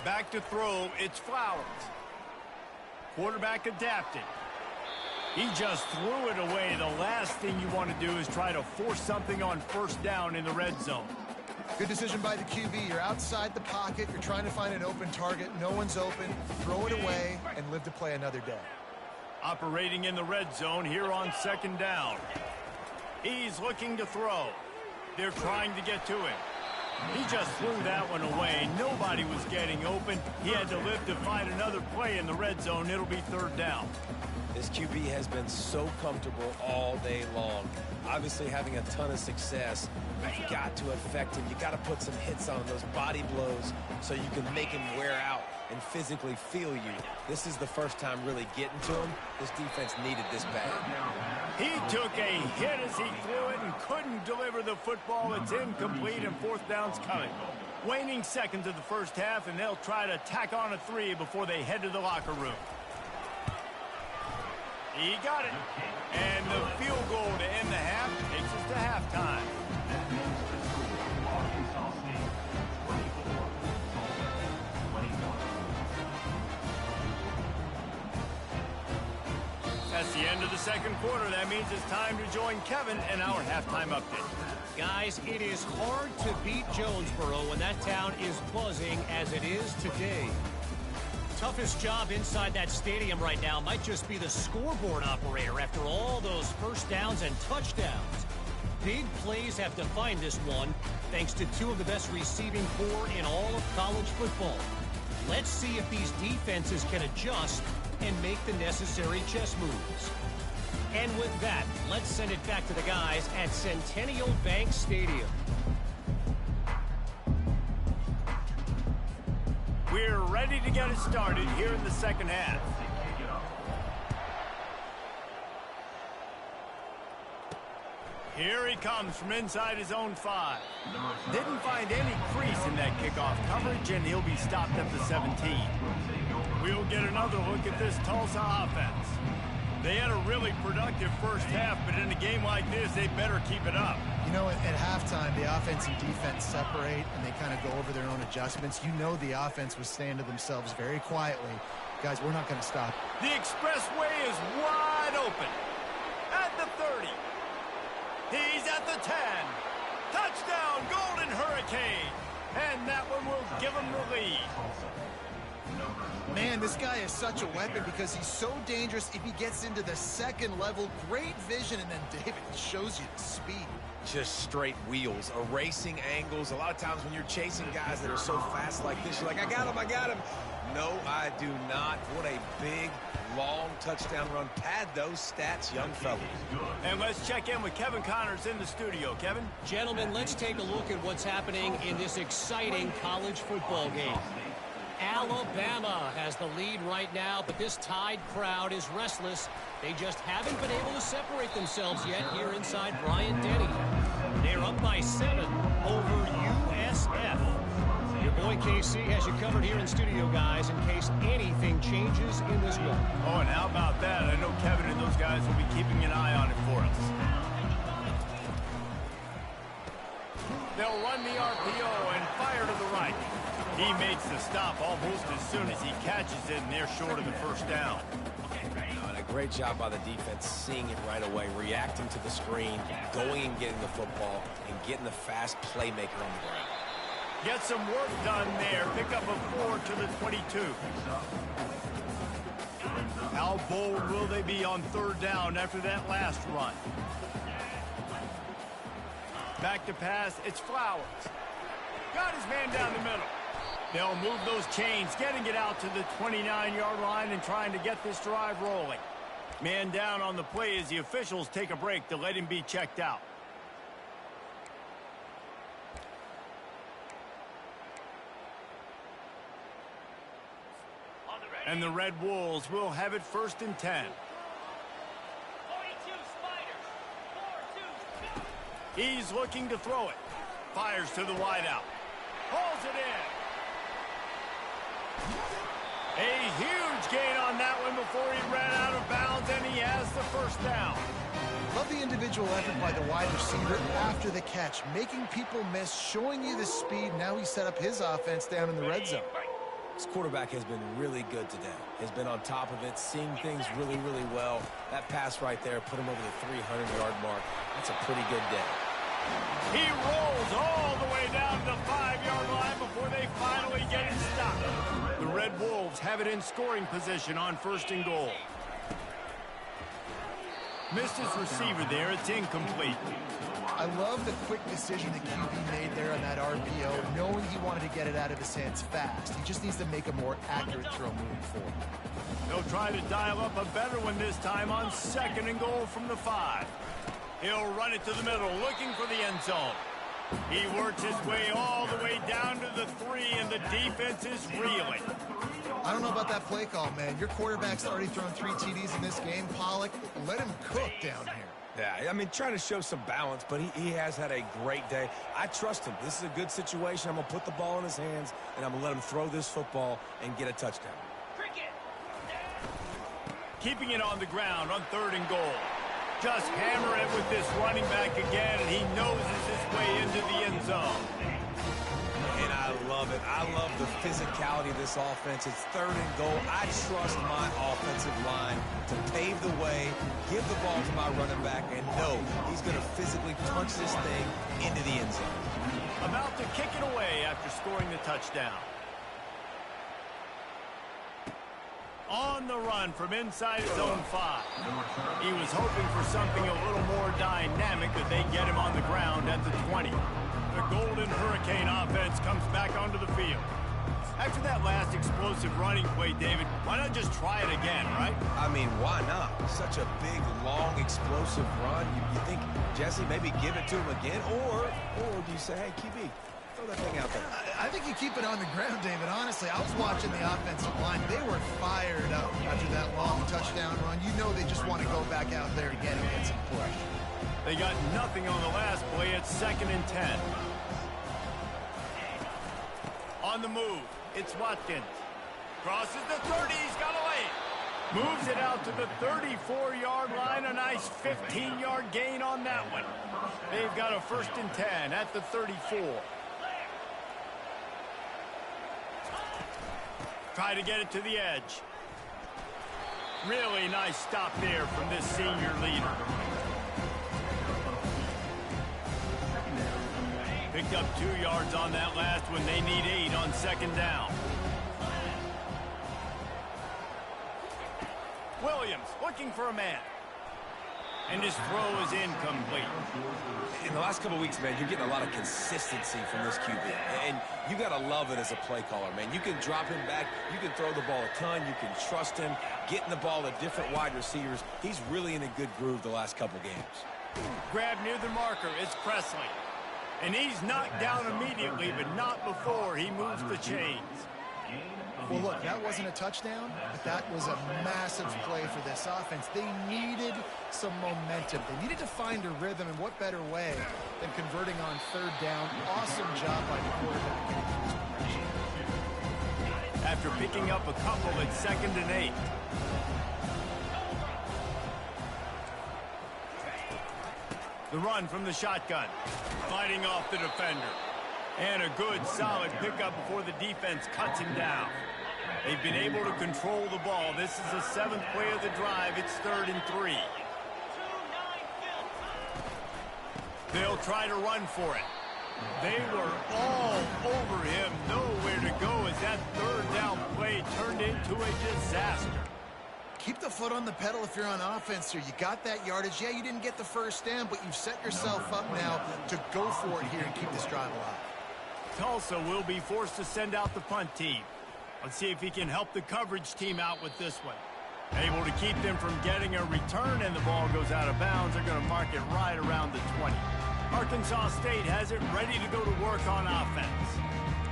Back to throw, it's Flowers. Quarterback adapted. He just threw it away. The last thing you want to do is try to force something on 1st down in the red zone. Good decision by the QB. You're outside the pocket. You're trying to find an open target. No one's open. Throw it away and live to play another day. Operating in the red zone here on 2nd down. He's looking to throw. They're trying to get to him. He just threw that one away. Nobody was getting open. He had to live to find another play in the red zone. It'll be 3rd down. This QB has been so comfortable all day long. Obviously having a ton of success. You've got to affect him. You've got to put some hits on those body blows so you can make him wear out and physically feel you. This is the first time really getting to him. This defense needed this bad. He took a hit as he threw it and couldn't deliver the football. It's incomplete and 4th down's coming. Waning seconds of the first half, and they'll try to tack on a 3 before they head to the locker room. He got it. And the field goal to end the half takes us to halftime. That's the end of the 2nd quarter. That means it's time to join Kevin in our halftime update. Guys, it is hard to beat Jonesboro when that town is buzzing as it is today. Toughest job inside that stadium right now might just be the scoreboard operator after all those 1st downs and touchdowns. Big plays have defined this one, thanks to 2 of the best receiving corps in all of college football. Let's see if these defenses can adjust and make the necessary chess moves. And with that, let's send it back to the guys at Centennial Bank Stadium. We're ready to get it started here in the 2nd half. Here he comes from inside his own 5. Didn't find any crease in that kickoff coverage, and he'll be stopped at the 17. We'll get another look at this Tulsa offense. They had a really productive first half, but in a game like this, they better keep it up. You know, at halftime, the offense and defense separate, and they kind of go over their own adjustments. You know the offense was saying to themselves very quietly, guys, we're not going to stop. The expressway is wide open. At the 30. He's at the 10. Touchdown, Golden Hurricane. And that one will give him the lead. Man Man, this guy is such a weapon because he's so dangerous if he gets into the second level. Great vision, and then David shows you the speed. Just straight wheels, erasing angles. A lot of times when you're chasing guys that are so fast like this, you're like, I got him, I got him. No, I do not. What a big, long touchdown run. Pad those stats, young fellas. And let's check in with Kevin Connors in the studio. Kevin? Gentlemen, let's take a look at what's happening in this exciting college football game. Alabama has the lead right now, but this Tide crowd is restless. They just haven't been able to separate themselves yet here inside Bryant-Denny. They're up by 7 over USF. Your boy KC has you covered here in studio, guys, in case anything changes in this one. Oh, and how about that? I know Kevin and those guys will be keeping an eye on it for us. They'll run the RPO and fire to the right. He makes the stop almost as soon as he catches it, and they're short of the first down. And a great job by the defense seeing it right away, reacting to the screen, going and getting the football, and getting the fast playmaker on the ground. Get some work done there. Pick up a 4 to the 22. How bold will they be on third down after that last run? Back to pass, it's Flowers. Got his man down the middle. They'll move those chains, getting it out to the 29-yard line and trying to get this drive rolling. Man down on the play as the officials take a break to let him be checked out. And the Red Wolves will have it 1st and 10. 42 Spiders. 4-2. He's looking to throw it. Fires to the wideout. Pulls it in. A huge gain on that one before he ran out of bounds, and he has the first down. Love the individual effort by the wide receiver after the catch, making people miss, showing you the speed. Now he set up his offense down in the red zone. This quarterback has been really good today. Has been on top of it, seeing things really, really well. That pass right there put him over the 300-yard mark. That's a pretty good day. He rolls all the way down to the 5-yard line before they finally get it stopped. The Red Wolves have it in scoring position on 1st and goal. Missed his receiver there. It's incomplete. I love the quick decision the QB made there on that RPO, knowing he wanted to get it out of his hands fast. He just needs to make a more accurate throw moving forward. They'll try to dial up a better one this time on 2nd and goal from the 5. He'll run it to the middle, looking for the end zone. He works his way all the way down to the 3, and the defense is reeling. I don't know about that play call, man. Your quarterback's already thrown 3 TDs in this game. Pollock, let him cook down here. Yeah, I mean, trying to show some balance, but he has had a great day. I trust him. This is a good situation. I'm going to put the ball in his hands, and I'm going to let him throw this football and get a touchdown. Cricket. Keeping it on the ground on 3rd and goal. Just hammer it with this running back again, and he noses his way into the end zone. And I love it. I love the physicality of this offense. It's 3rd and goal. I trust my offensive line to pave the way, give the ball to my running back, and know he's going to physically punch this thing into the end zone. About to kick it away after scoring the touchdown. On the run from inside his own 5. He was hoping for something a little more dynamic, but they get him on the ground at the 20. The Golden Hurricane offense comes back onto the field. After that last explosive running play, David, why not just try it again, right? I mean, why not? Such a big, long, explosive run. You think, Jesse, maybe give it to him again? Or do you say, hey, QB, throw that thing out there? I think you keep it on the ground, David. Honestly, I was watching the offensive line. They were fired up after that long touchdown run. You know they just want to go back out there again and get some pressure. They got nothing on the last play. It's 2nd and 10. On the move, it's Watkins. Crosses the 30, he's got a lane. Moves it out to the 34-yard line. A nice 15-yard gain on that one. They've got a 1st and 10 at the 34. Try to get it to the edge. Really nice stop there from this senior leader. Picked up 2 yards on that last one. They need 8 on 2nd down. Williams looking for a man. And his throw is incomplete. In the last couple of weeks, man, you're getting a lot of consistency from this QB. And you got to love it as a play caller, man. You can drop him back. You can throw the ball a ton. You can trust him. Getting the ball to different wide receivers. He's really in a good groove the last couple games. Grab near the marker. It's Presley. And he's knocked down immediately, but not before he moves the chains. Well, look, that wasn't a touchdown, but that was a massive play for this offense. They needed some momentum. They needed to find a rhythm, and what better way than converting on third down. Awesome job by the quarterback getting his progression. After picking up a couple at 2nd and 8. The run from the shotgun. Fighting off the defender. And a good, solid pickup before the defense cuts him down. They've been able to control the ball. This is the 7th play of the drive. It's 3rd and 3. They'll try to run for it. They were all over him. Nowhere to go as that 3rd down play turned into a disaster. Keep the foot on the pedal if you're on offense here. You got that yardage. Yeah, you didn't get the first down, but you've set yourself up now to go for it here and keep this drive alive. Tulsa will be forced to send out the punt team. Let's see if he can help the coverage team out with this one. Able to keep them from getting a return, and the ball goes out of bounds. They're going to mark it right around the 20. Arkansas State has it ready to go to work on offense.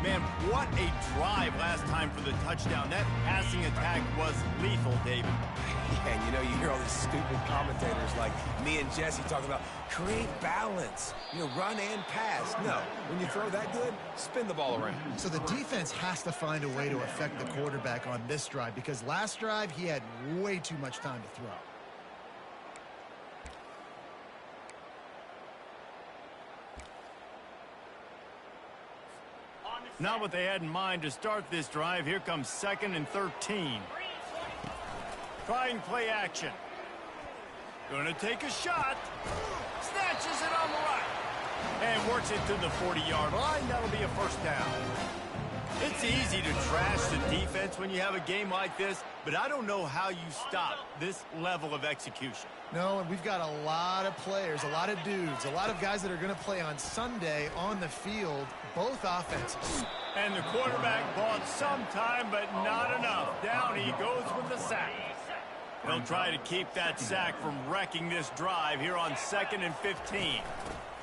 Man, what a drive last time for the touchdown. That passing attack was lethal, David. Yeah, and you know, you hear all these stupid commentators like me and Jesse talking about create balance, you know, run and pass. No, when you throw that good, spin the ball around. So the defense has to find a way to affect the quarterback on this drive, because last drive he had way too much time to throw. Not what they had in mind to start this drive. Here comes 2nd and 13. Trying play action. Gonna take a shot. Snatches it on the right. And works it to the 40-yard line. That'll be a first down. It's easy to trash the defense when you have a game like this, but I don't know how you stop this level of execution. No, and we've got a lot of players, a lot of dudes, a lot of guys that are going to play on Sunday on the field, both offenses. And the quarterback bought some time, but not enough. Down he goes with the sack. They'll try to keep that sack from wrecking this drive here on 2nd and 15.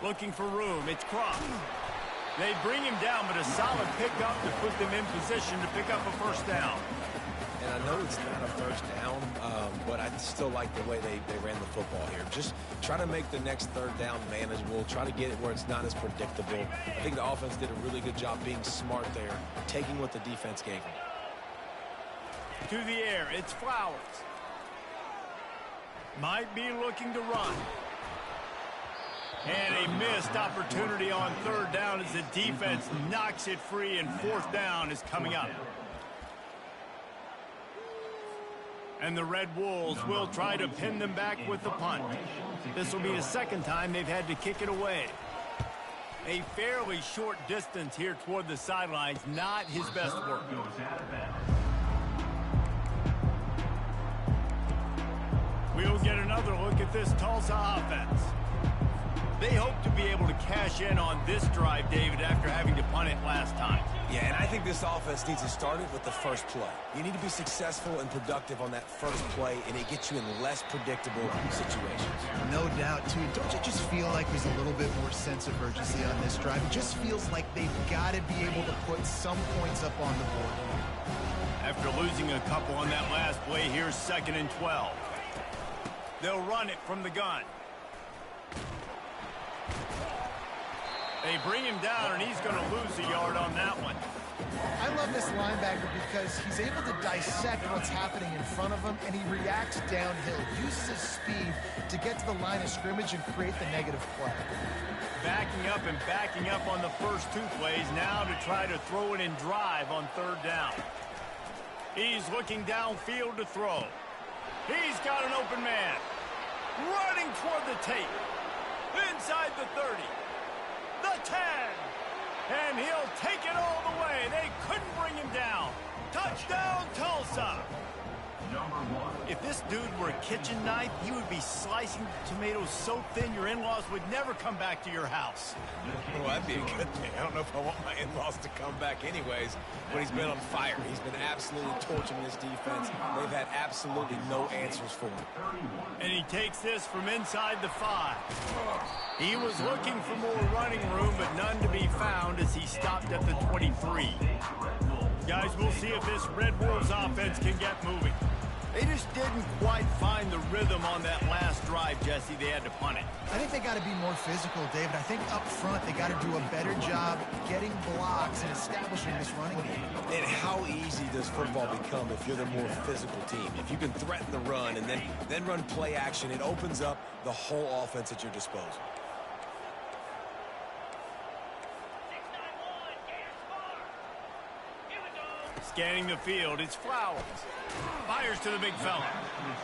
Looking for room. It's Croft. They bring him down, but a solid pickup to put them in position to pick up a first down. And I know it's not a first down, but I still like the way they ran the football here. Just try to make the next 3rd down manageable. Try to get it where it's not as predictable. I think the offense did a really good job being smart there, taking what the defense gave them. To the air, it's Flowers. Might be looking to run. And a missed opportunity on 3rd down as the defense knocks it free, and 4th down is coming up. And the Red Wolves will try to pin them back with the punt. This will be the 2nd time they've had to kick it away. A fairly short distance here toward the sidelines, not his best work. We'll get another look at this Tulsa offense. They hope to be able to cash in on this drive, David, after having to punt it last time. Yeah, and I think this offense needs to start it with the first play. You need to be successful and productive on that first play, and it gets you in less predictable situations. No doubt, too. Don't you just feel like there's a little bit more sense of urgency on this drive? It just feels like they've got to be able to put some points up on the board. After losing a couple on that last play, here's 2nd and 12. They'll run it from the gun. They bring him down, and he's going to lose a yard on that one. I love this linebacker because he's able to dissect what's happening in front of him, and he reacts downhill, uses his speed to get to the line of scrimmage and create the negative play. Backing up and backing up on the first 2 plays, now to try to throw it and drive on 3rd down. He's looking downfield to throw. He's got an open man. Running toward the tape. Inside the 30. The 10. And he'll take it all the way. They couldn't bring him down. Touchdown, Tulsa. Number 1. If this dude were a kitchen knife, he would be slicing tomatoes so thin your in-laws would never come back to your house. Well, that'd be a good thing. I don't know if I want my in-laws to come back anyways, but he's been on fire. He's been absolutely torching this defense. They've had absolutely no answers for him. And he takes this from inside the 5. He was looking for more running room, but none to be found as he stopped at the 23. Guys, we'll see if this Red Wolves offense can get moving. They just didn't quite find the rhythm on that last drive, Jesse. They had to punt it. I think they got to be more physical, David. I think up front they got to do a better job getting blocks and establishing this running game. And how easy does football become if you're the more physical team? If you can threaten the run and then run play action, it opens up the whole offense at your disposal. Scanning the field, it's Flowers. Fires to the big fella.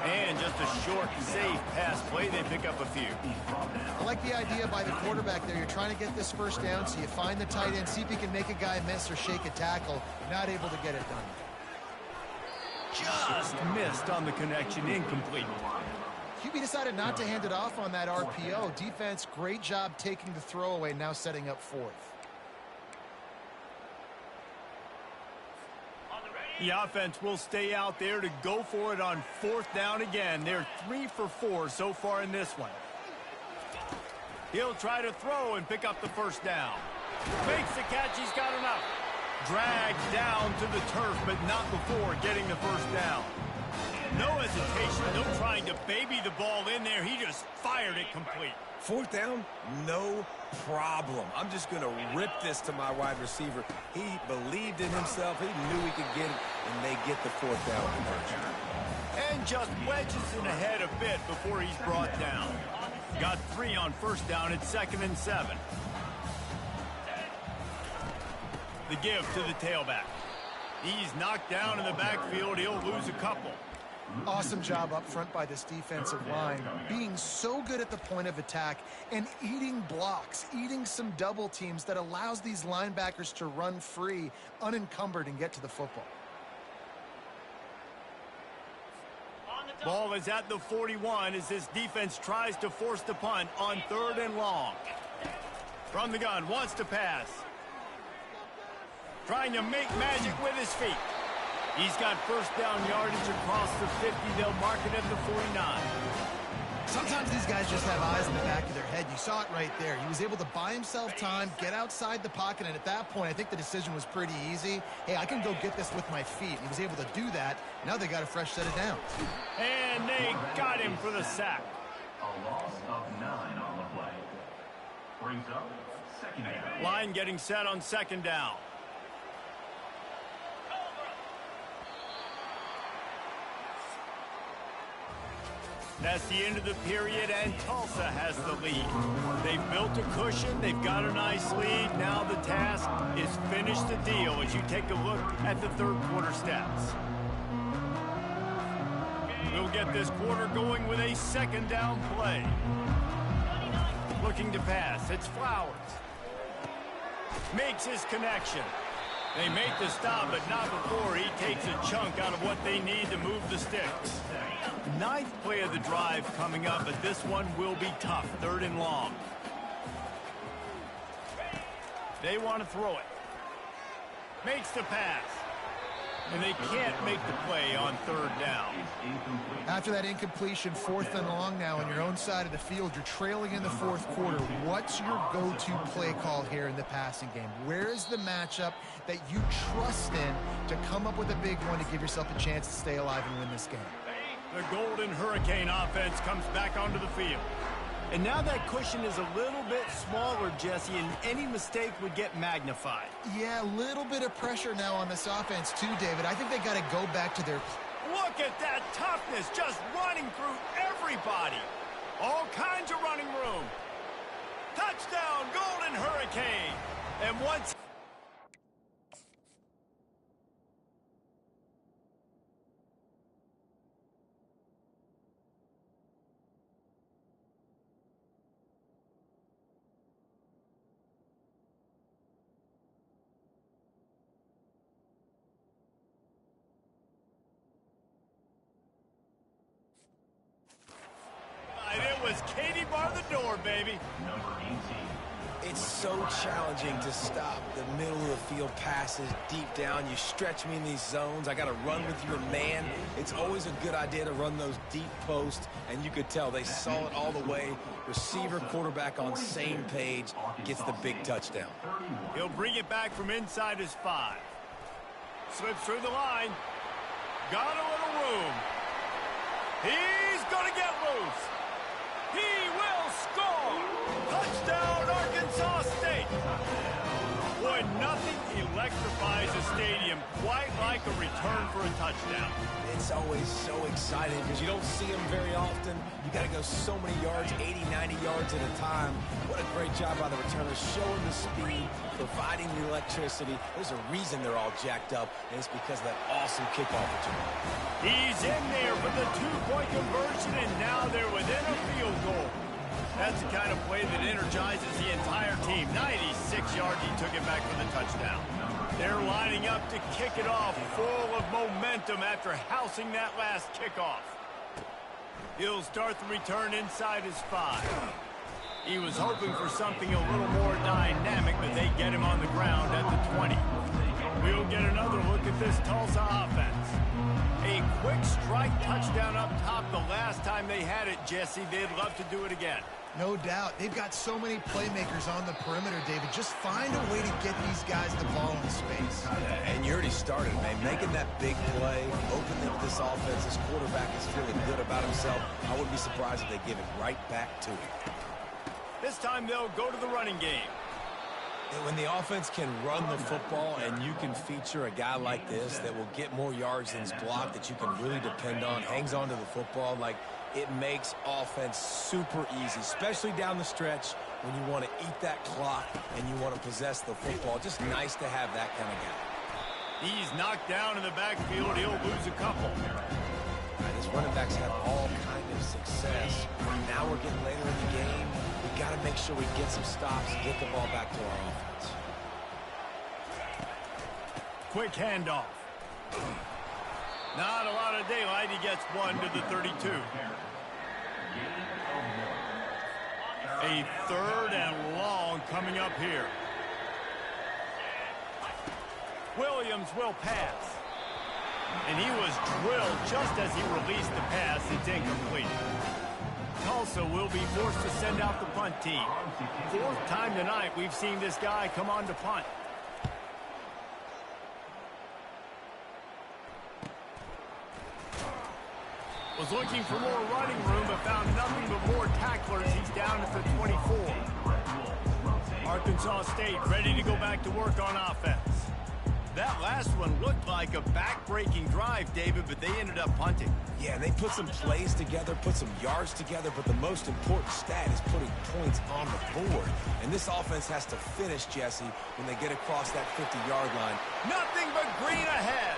And just a short, safe pass play. They pick up a few. I like the idea by the quarterback there. You're trying to get this first down, so you find the tight end, see if he can make a guy miss or shake a tackle. Not able to get it done. Just missed on the connection, incomplete. QB decided not to hand it off on that RPO. Defense, great job taking the throwaway, now setting up 4th. The offense will stay out there to go for it on 4th down again. They're 3 for 4 so far in this one. He'll try to throw and pick up the first down. Makes the catch. He's got enough. Dragged down to the turf, but not before getting the first down. No hesitation, no trying to baby the ball in there. He just fired it complete. 4th down, no problem. I'm just going to rip this to my wide receiver. He believed in himself. He knew he could get it, and they get the 4th down conversion. And just wedges it ahead a bit before he's brought down. Got 3 on first down at 2nd and 7. The give to the tailback. He's knocked down in the backfield. He'll lose a couple. Awesome job up front by this defensive line, being so good at the point of attack and eating blocks, eating some double teams that allows these linebackers to run free, unencumbered, and get to the football. Ball is at the 41 as this defense tries to force the punt on 3rd and long. From the gun, wants to pass. Trying to make magic with his feet. He's got first down yardage across the 50. They'll mark it at the 49. Sometimes these guys just have eyes in the back of their head. You saw it right there. He was able to buy himself time, get outside the pocket, and at that point, I think the decision was pretty easy. Hey, I can go get this with my feet. He was able to do that. Now they got a fresh set of downs. And they got him for the sack. A loss of 9 on the play. Brings up 2nd down. Line getting set on 2nd down. That's the end of the period, and Tulsa has the lead. They've built a cushion. They've got a nice lead. Now the task is finish the deal as you take a look at the 3rd quarter stats. We'll get this quarter going with a 2nd down play. Looking to pass. It's Flowers. Makes his connection. They make the stop, but not before he takes a chunk out of what they need to move the sticks. 9th play of the drive coming up, but this one will be tough. 3rd and long. They want to throw it. Makes the pass. And they can't make the play on 3rd down. After that incompletion, 4th and long now on your own side of the field, you're trailing in the 4th quarter. What's your go-to play call here in the passing game? Where is the matchup that you trust in to come up with a big one to give yourself a chance to stay alive and win this game? The Golden Hurricane offense comes back onto the field. And now that cushion is a little bit smaller, Jesse, and any mistake would get magnified. Yeah, a little bit of pressure now on this offense too, David. I think they got to go back to their... Look at that toughness, just running through everybody. All kinds of running room. Touchdown, Golden Hurricane. And once... was Katie bar the door, baby. Number 18. It's so challenging to stop the middle of the field passes deep down. You stretch me in these zones. I got to run with you in man. It's always a good idea to run those deep posts, and you could tell they saw it all the way. Receiver, quarterback on same page, gets the big touchdown. He'll bring it back from inside his 5. Slips through the line. Got a little room. He's going to get loose. He will score. Touchdown, Arkansas State. Boy, nothing electrifies a stadium quite like a return for a touchdown. It's always so exciting because you don't see them very often. You got to go so many yards, 80, 90 yards at a time. What a great job by the returners, showing the speed, providing the electricity. There's a reason they're all jacked up, and it's because of that awesome kickoff return. He's in there for the 2-point conversion, and now they're within a field goal. That's the kind of play that energizes the entire team. 96 yards, he took it back for the touchdown. They're lining up to kick it off, full of momentum after housing that last kickoff. He'll start the return inside his 5. He was hoping for something a little more dynamic, but they get him on the ground at the 20. We'll get another look at this Tulsa offense. A quick strike touchdown up top the last time they had it, Jesse. They'd love to do it again. No doubt. They've got so many playmakers on the perimeter, David. Just find a way to get these guys the ball in space. And you already started, man. Making that big play, opening up this offense. This quarterback is feeling good about himself. I wouldn't be surprised if they give it right back to him. This time they'll go to the running game. When the offense can run the football and you can feature a guy like this that will get more yards than his block, that you can really depend on, hangs on to the football, like it makes offense super easy, especially down the stretch when you want to eat that clock and you want to possess the football. Just nice to have that kind of guy. He's knocked down in the backfield. He'll lose a couple. His running backs have all kind of success. Now we're getting later in the game. We got to make sure we get some stops and get the ball back to our offense. Quick handoff. Not a lot of daylight. He gets one to the 32. A 3rd and long coming up here. Williams will pass. And he was drilled just as he released the pass. It's incomplete. Tulsa will be forced to send out the punt team. 4th time tonight we've seen this guy come on to punt. Was looking for more running room, but found nothing but more tacklers. He's down at the 24. Arkansas State ready to go back to work on offense. That last one looked like a back-breaking drive, David, but they ended up punting. Yeah, they put some plays together, put some yards together, but the most important stat is putting points on the board. And this offense has to finish, Jesse, when they get across that 50-yard line. Nothing but green ahead.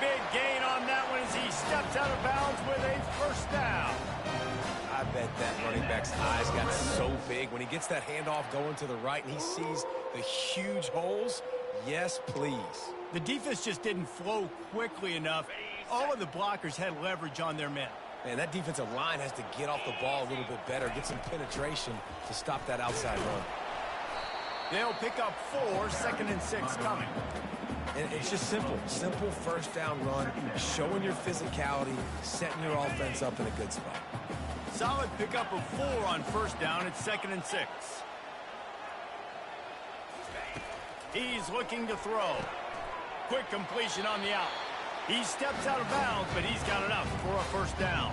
Big gain on that one as he steps out of bounds with a 1st down. I bet that running back's eyes got so big when he gets that handoff going to the right and he sees the huge holes. Yes, please. The defense just didn't flow quickly enough. All of the blockers had leverage on their men. Man, that defensive line has to get off the ball a little bit better, get some penetration to stop that outside run. They'll pick up 4, 2nd and 6 coming. And it's just simple 1st down run, showing your physicality, setting your offense up in a good spot. Solid pickup of 4 on 1st down. It's 2nd and 6. He's looking to throw. Quick completion on the out. He steps out of bounds, but he's got enough for a 1st down.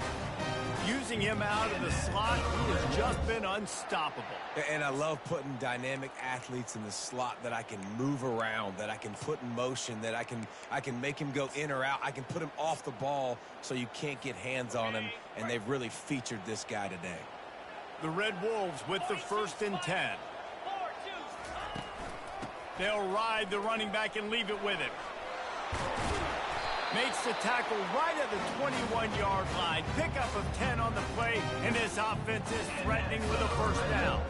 Using him out of the slot, he has just been unstoppable. And I love putting dynamic athletes in the slot that I can move around, that I can put in motion, that I can make him go in or out. I can put him off the ball so you can't get hands on him, and they've really featured this guy today. The Red Wolves with the 1st and 10. They'll ride the running back and leave it with him. Makes the tackle right at the 21-yard line. Pickup of 10 on the play, and his offense is threatening with a 1st down.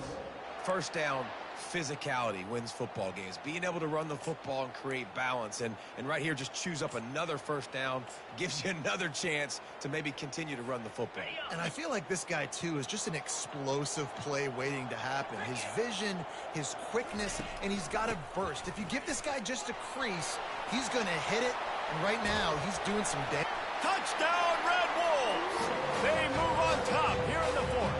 1st down, physicality wins football games. Being able to run the football and create balance. And right here, just choose up another first down, gives you another chance to maybe continue to run the football. And I feel like this guy, too, is just an explosive play waiting to happen. His vision, his quickness, and he's got a burst. If you give this guy just a crease, he's going to hit it. And right now, he's doing some damage. Touchdown, Red Wolves! They move on top here in the fourth.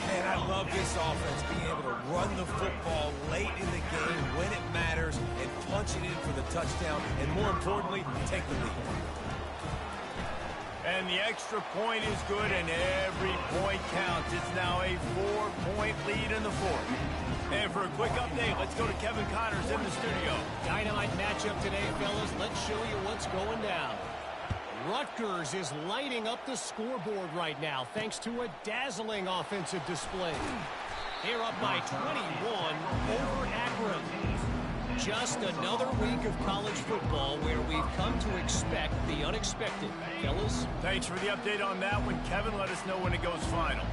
Man, I love this offense, being able to run the football late in the game when it matters and punch it in for the touchdown, and more importantly, take the lead. And the extra point is good, and every point counts. It's now a 4-point lead in the fourth. And for a quick update, let's go to Kevin Connors in the studio. Dynamite matchup today, fellas. Let's show you what's going down. Rutgers is lighting up the scoreboard right now thanks to a dazzling offensive display. They're up by 21 over Akron. Just another week of college football where we've come to expect the unexpected. Fellas? Thanks for the update on that one. Kevin, let us know when it goes final.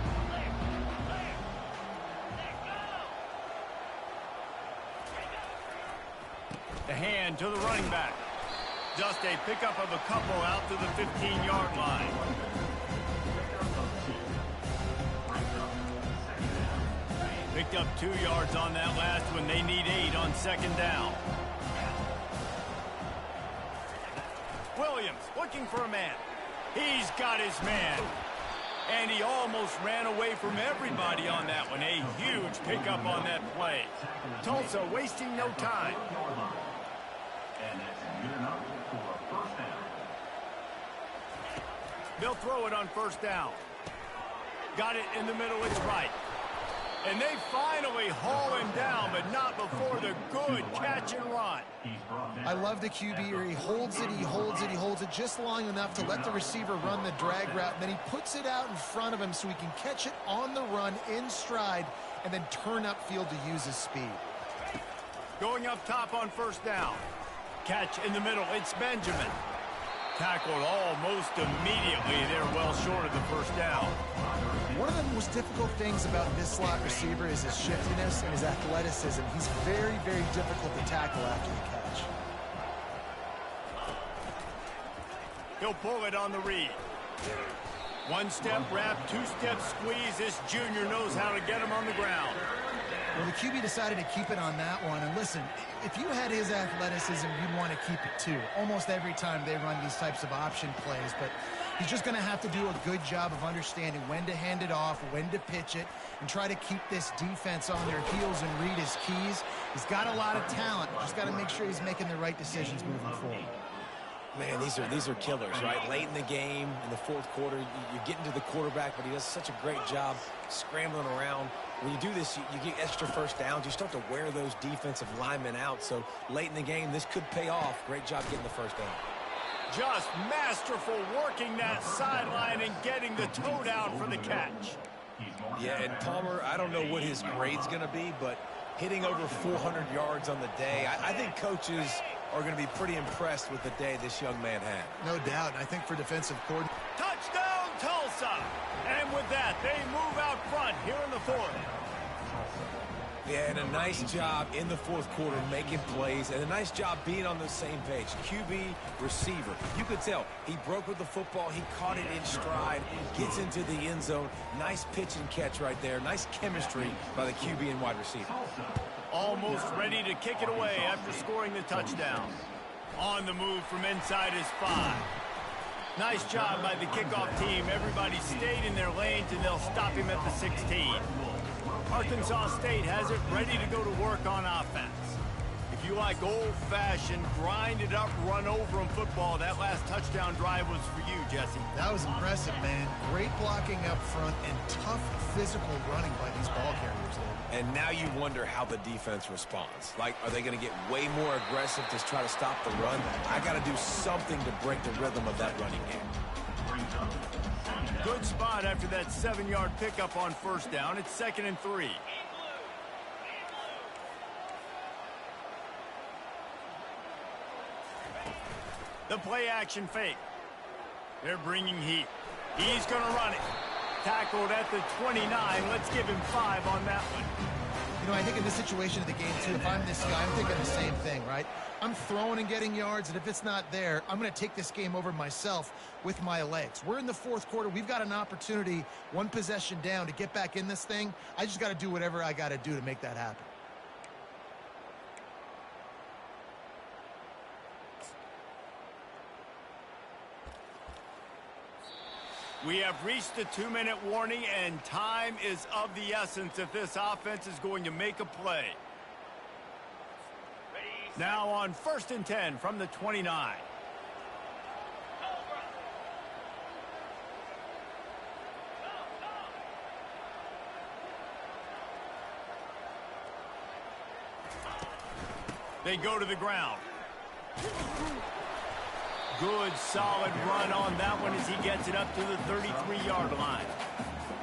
The hand to the running back. Just a pickup of a couple out to the 15-yard line. Picked up 2 yards on that last one. They need 8 on second down. Williams looking for a man. He's got his man. And he almost ran away from everybody on that one. A huge pickup on that play. Tulsa wasting no time. And that's good enough for a first down. They'll throw it on first down. Got it in the middle, it's right. And they finally haul him down, but not before the good catch and run. I love the QB here. He holds it, he holds it, he holds it just long enough to let the receiver run the drag route. And then he puts it out in front of him so he can catch it on the run in stride and then turn upfield to use his speed. Going up top on first down. Catch in the middle, it's Benjamin. Tackled almost immediately. They're well short of the first down. One of the most difficult things about this slot receiver is his shiftiness and his athleticism. He's very, very difficult to tackle after the catch. He'll pull it on the read. 1-step wrap, 2-step squeeze. This junior knows how to get him on the ground. Well, the QB decided to keep it on that one. And listen, if you had his athleticism, you'd want to keep it too. Almost every time they run these types of option plays. But he's just going to have to do a good job of understanding when to hand it off, when to pitch it, and try to keep this defense on their heels and read his keys. He's got a lot of talent. Just got to make sure he's making the right decisions moving forward. Man, these are killers, right? Late in the game, in the fourth quarter, you're getting to the quarterback, but he does such a great job scrambling around. When you do this, you get extra first downs. You start to wear those defensive linemen out. So late in the game, this could pay off. Great job getting the first down. Just masterful working that sideline and getting the toe down for the catch. Yeah, and Palmer, I don't know what his grade's going to be, but hitting over 400 yards on the day, I think coaches are going to be pretty impressed with the day this young man had. No doubt. And I think for defensive coordinator. Touchdown, Tulsa! And with that, they move out front here in the fourth. Yeah, and a nice job in the fourth quarter making plays, and a nice job being on the same page. QB, receiver. You could tell he broke with the football. He caught it in stride, gets into the end zone. Nice pitch and catch right there. Nice chemistry by the QB and wide receiver. Almost ready to kick it away after scoring the touchdown. On the move from inside his 5. Nice job by the kickoff team. Everybody stayed in their lanes, and they'll stop him at the 16. Arkansas State has it ready to go to work on offense. If you like old-fashioned, grind-it-up, run-over-'em football, that last touchdown drive was for you, Jesse. That was impressive, man. Great blocking up front and tough physical running by these ball carriers there. And now you wonder how the defense responds. Like, are they going to get way more aggressive to try to stop the run? I got to do something to break the rhythm of that running game. Good spot after that 7-yard pickup on first down. It's 2nd and 3. The play action fake. They're bringing heat. He's going to run it. Tackled at the 29. Let's give him 5 on that one. You know, I think in this situation of the game, too, if I'm this guy, I'm thinking the same thing, right? I'm throwing and getting yards, and if it's not there, I'm going to take this game over myself with my legs. We're in the fourth quarter. We've got an opportunity, one possession down, to get back in this thing. I just got to do whatever I got to do to make that happen. We have reached the 2-minute warning, and time is of the essence if this offense is going to make a play. Now on 1st and 10 from the 29. They go to the ground. Good, solid run on that one as he gets it up to the 33-yard line.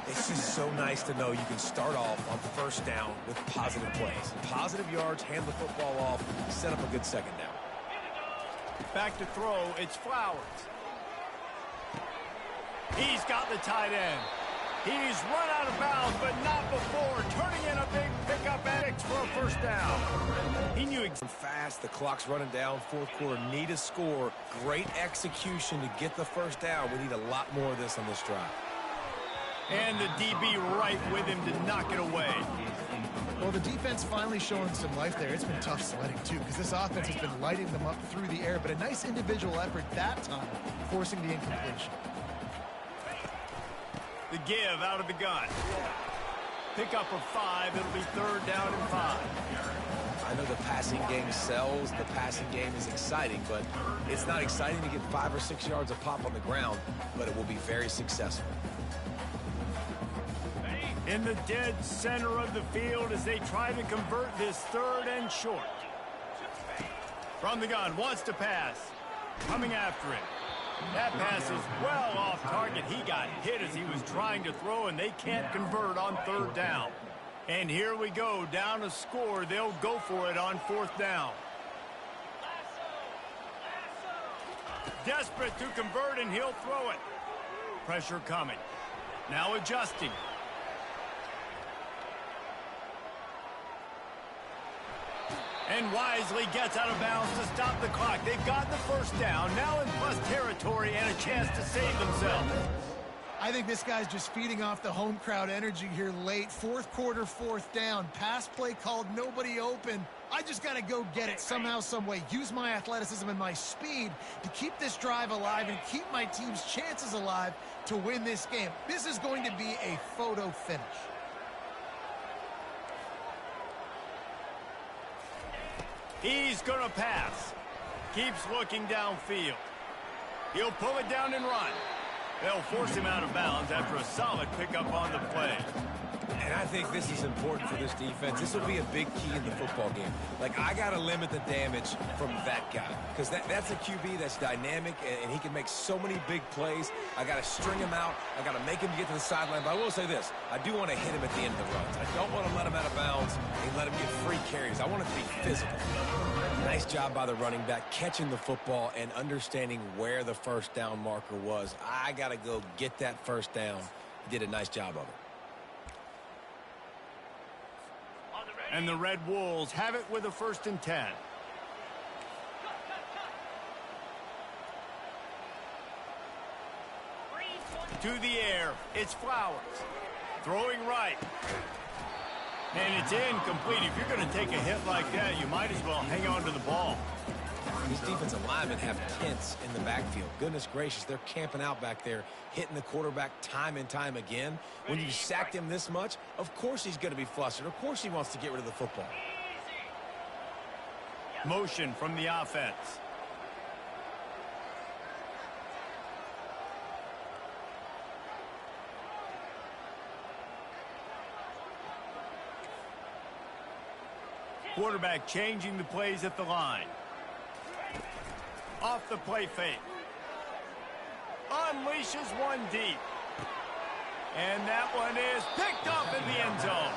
It's just so nice to know you can start off on first down with positive plays. Positive yards, hand the football off, set up a good second down. Back to throw, it's Flowers. He's got the tight end. He's run out of bounds, but not before. Turning in a big pickup at for a first down. He knew fast. The clock's running down. Fourth quarter. Need a score. Great execution to get the first down. We need a lot more of this on this drive. And the DB right with him to knock it away. Well, the defense finally showing some life there. It's been tough sledding, too, because this offense has been lighting them up through the air. But a nice individual effort that time, forcing the incompletion. The give out of the gun. Pick up of 5. It'll be 3rd down and 5. I know the passing game sells. The passing game is exciting, but it's not exciting to get 5 or 6 yards a pop on the ground, but it will be very successful. In the dead center of the field as they try to convert this 3rd and short. From the gun, wants to pass. Coming after it. That pass is well off target. He got hit as he was trying to throw, and they can't convert on 3rd down. And here we go, down a score. They'll go for it on 4th down. Desperate to convert, and he'll throw it. Pressure coming. Now adjusting. And wisely gets out of bounds to stop the clock. They've got the first down, now in plus territory and a chance to save themselves. I think this guy's just feeding off the home crowd energy here late. Fourth quarter, 4th down. Pass play called, nobody open. I just got to go get it somehow, some way. Use my athleticism and my speed to keep this drive alive and keep my team's chances alive to win this game. This is going to be a photo finish. He's going to pass. Keeps looking downfield. He'll pull it down and run. They'll force him out of bounds after a solid pickup on the play. And I think this is important for this defense. This will be a big key in the football game. Like, I got to limit the damage from that guy. Because that's a QB that's dynamic, and he can make so many big plays. I got to string him out. I got to make him get to the sideline. But I will say this. I do want to hit him at the end of the runs. I don't want to let him out of bounds and let him get free carries. I want it to be physical. Nice job by the running back, catching the football and understanding where the first down marker was. I got to go get that first down. He did a nice job of it. And the Red Wolves have it with a 1st and 10. To the air, it's Flowers. Throwing right. And it's incomplete. If you're going to take a hit like that, you might as well hang on to the ball. These defensive linemen have tents in the backfield. Goodness gracious, they're camping out back there, hitting the quarterback time and time again. When you've sacked him this much, of course he's going to be flustered. Of course he wants to get rid of the football. Motion from the offense. Quarterback changing the plays at the line. Off the play fake. Unleashes one deep. And that one is picked up in the end zone.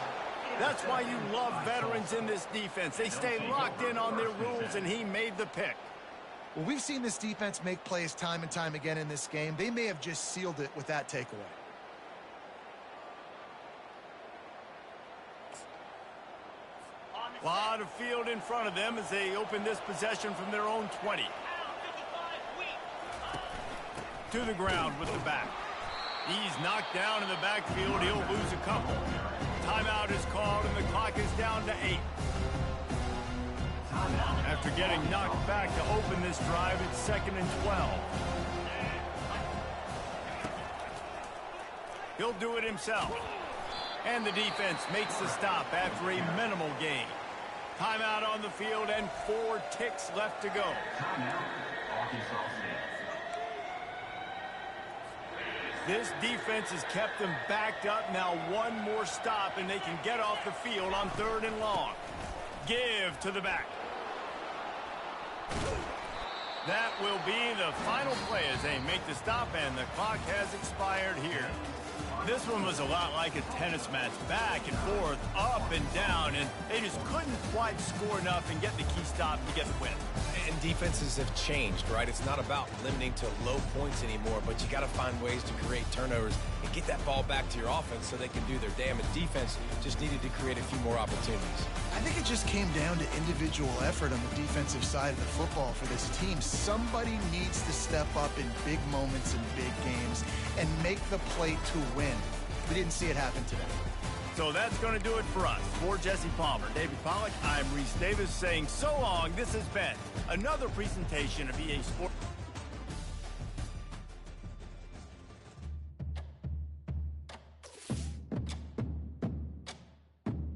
That's why you love veterans in this defense. They stay locked in on their rules, and he made the pick. Well, we've seen this defense make plays time and time again in this game. They may have just sealed it with that takeaway. the field in front of them as they open this possession from their own 20. To the ground with the back. He's knocked down in the backfield. He'll lose a couple. Timeout is called, and the clock is down to 8. After getting knocked back to open this drive, it's 2nd and 12. He'll do it himself. And the defense makes the stop after a minimal gain. Timeout on the field and 4 ticks left to go. This defense has kept them backed up. Now one more stop, and they can get off the field on 3rd and long. Give to the back. That will be the final play as they make the stop, and the clock has expired here. This one was a lot like a tennis match, back and forth, up and down, and they just couldn't quite score enough and get the key stop to get the win. And defenses have changed, right? It's not about limiting to low points anymore, but you got to find ways to create turnovers and get that ball back to your offense so they can do their damage. Defense just needed to create a few more opportunities. I think it just came down to individual effort on the defensive side of the football for this team. Somebody needs to step up in big moments in big games and make the play to win. We didn't see it happen today. So that's going to do it for us. For Jesse Palmer, David Pollack, I'm Reese Davis saying so long. This has been another presentation of EA Sports.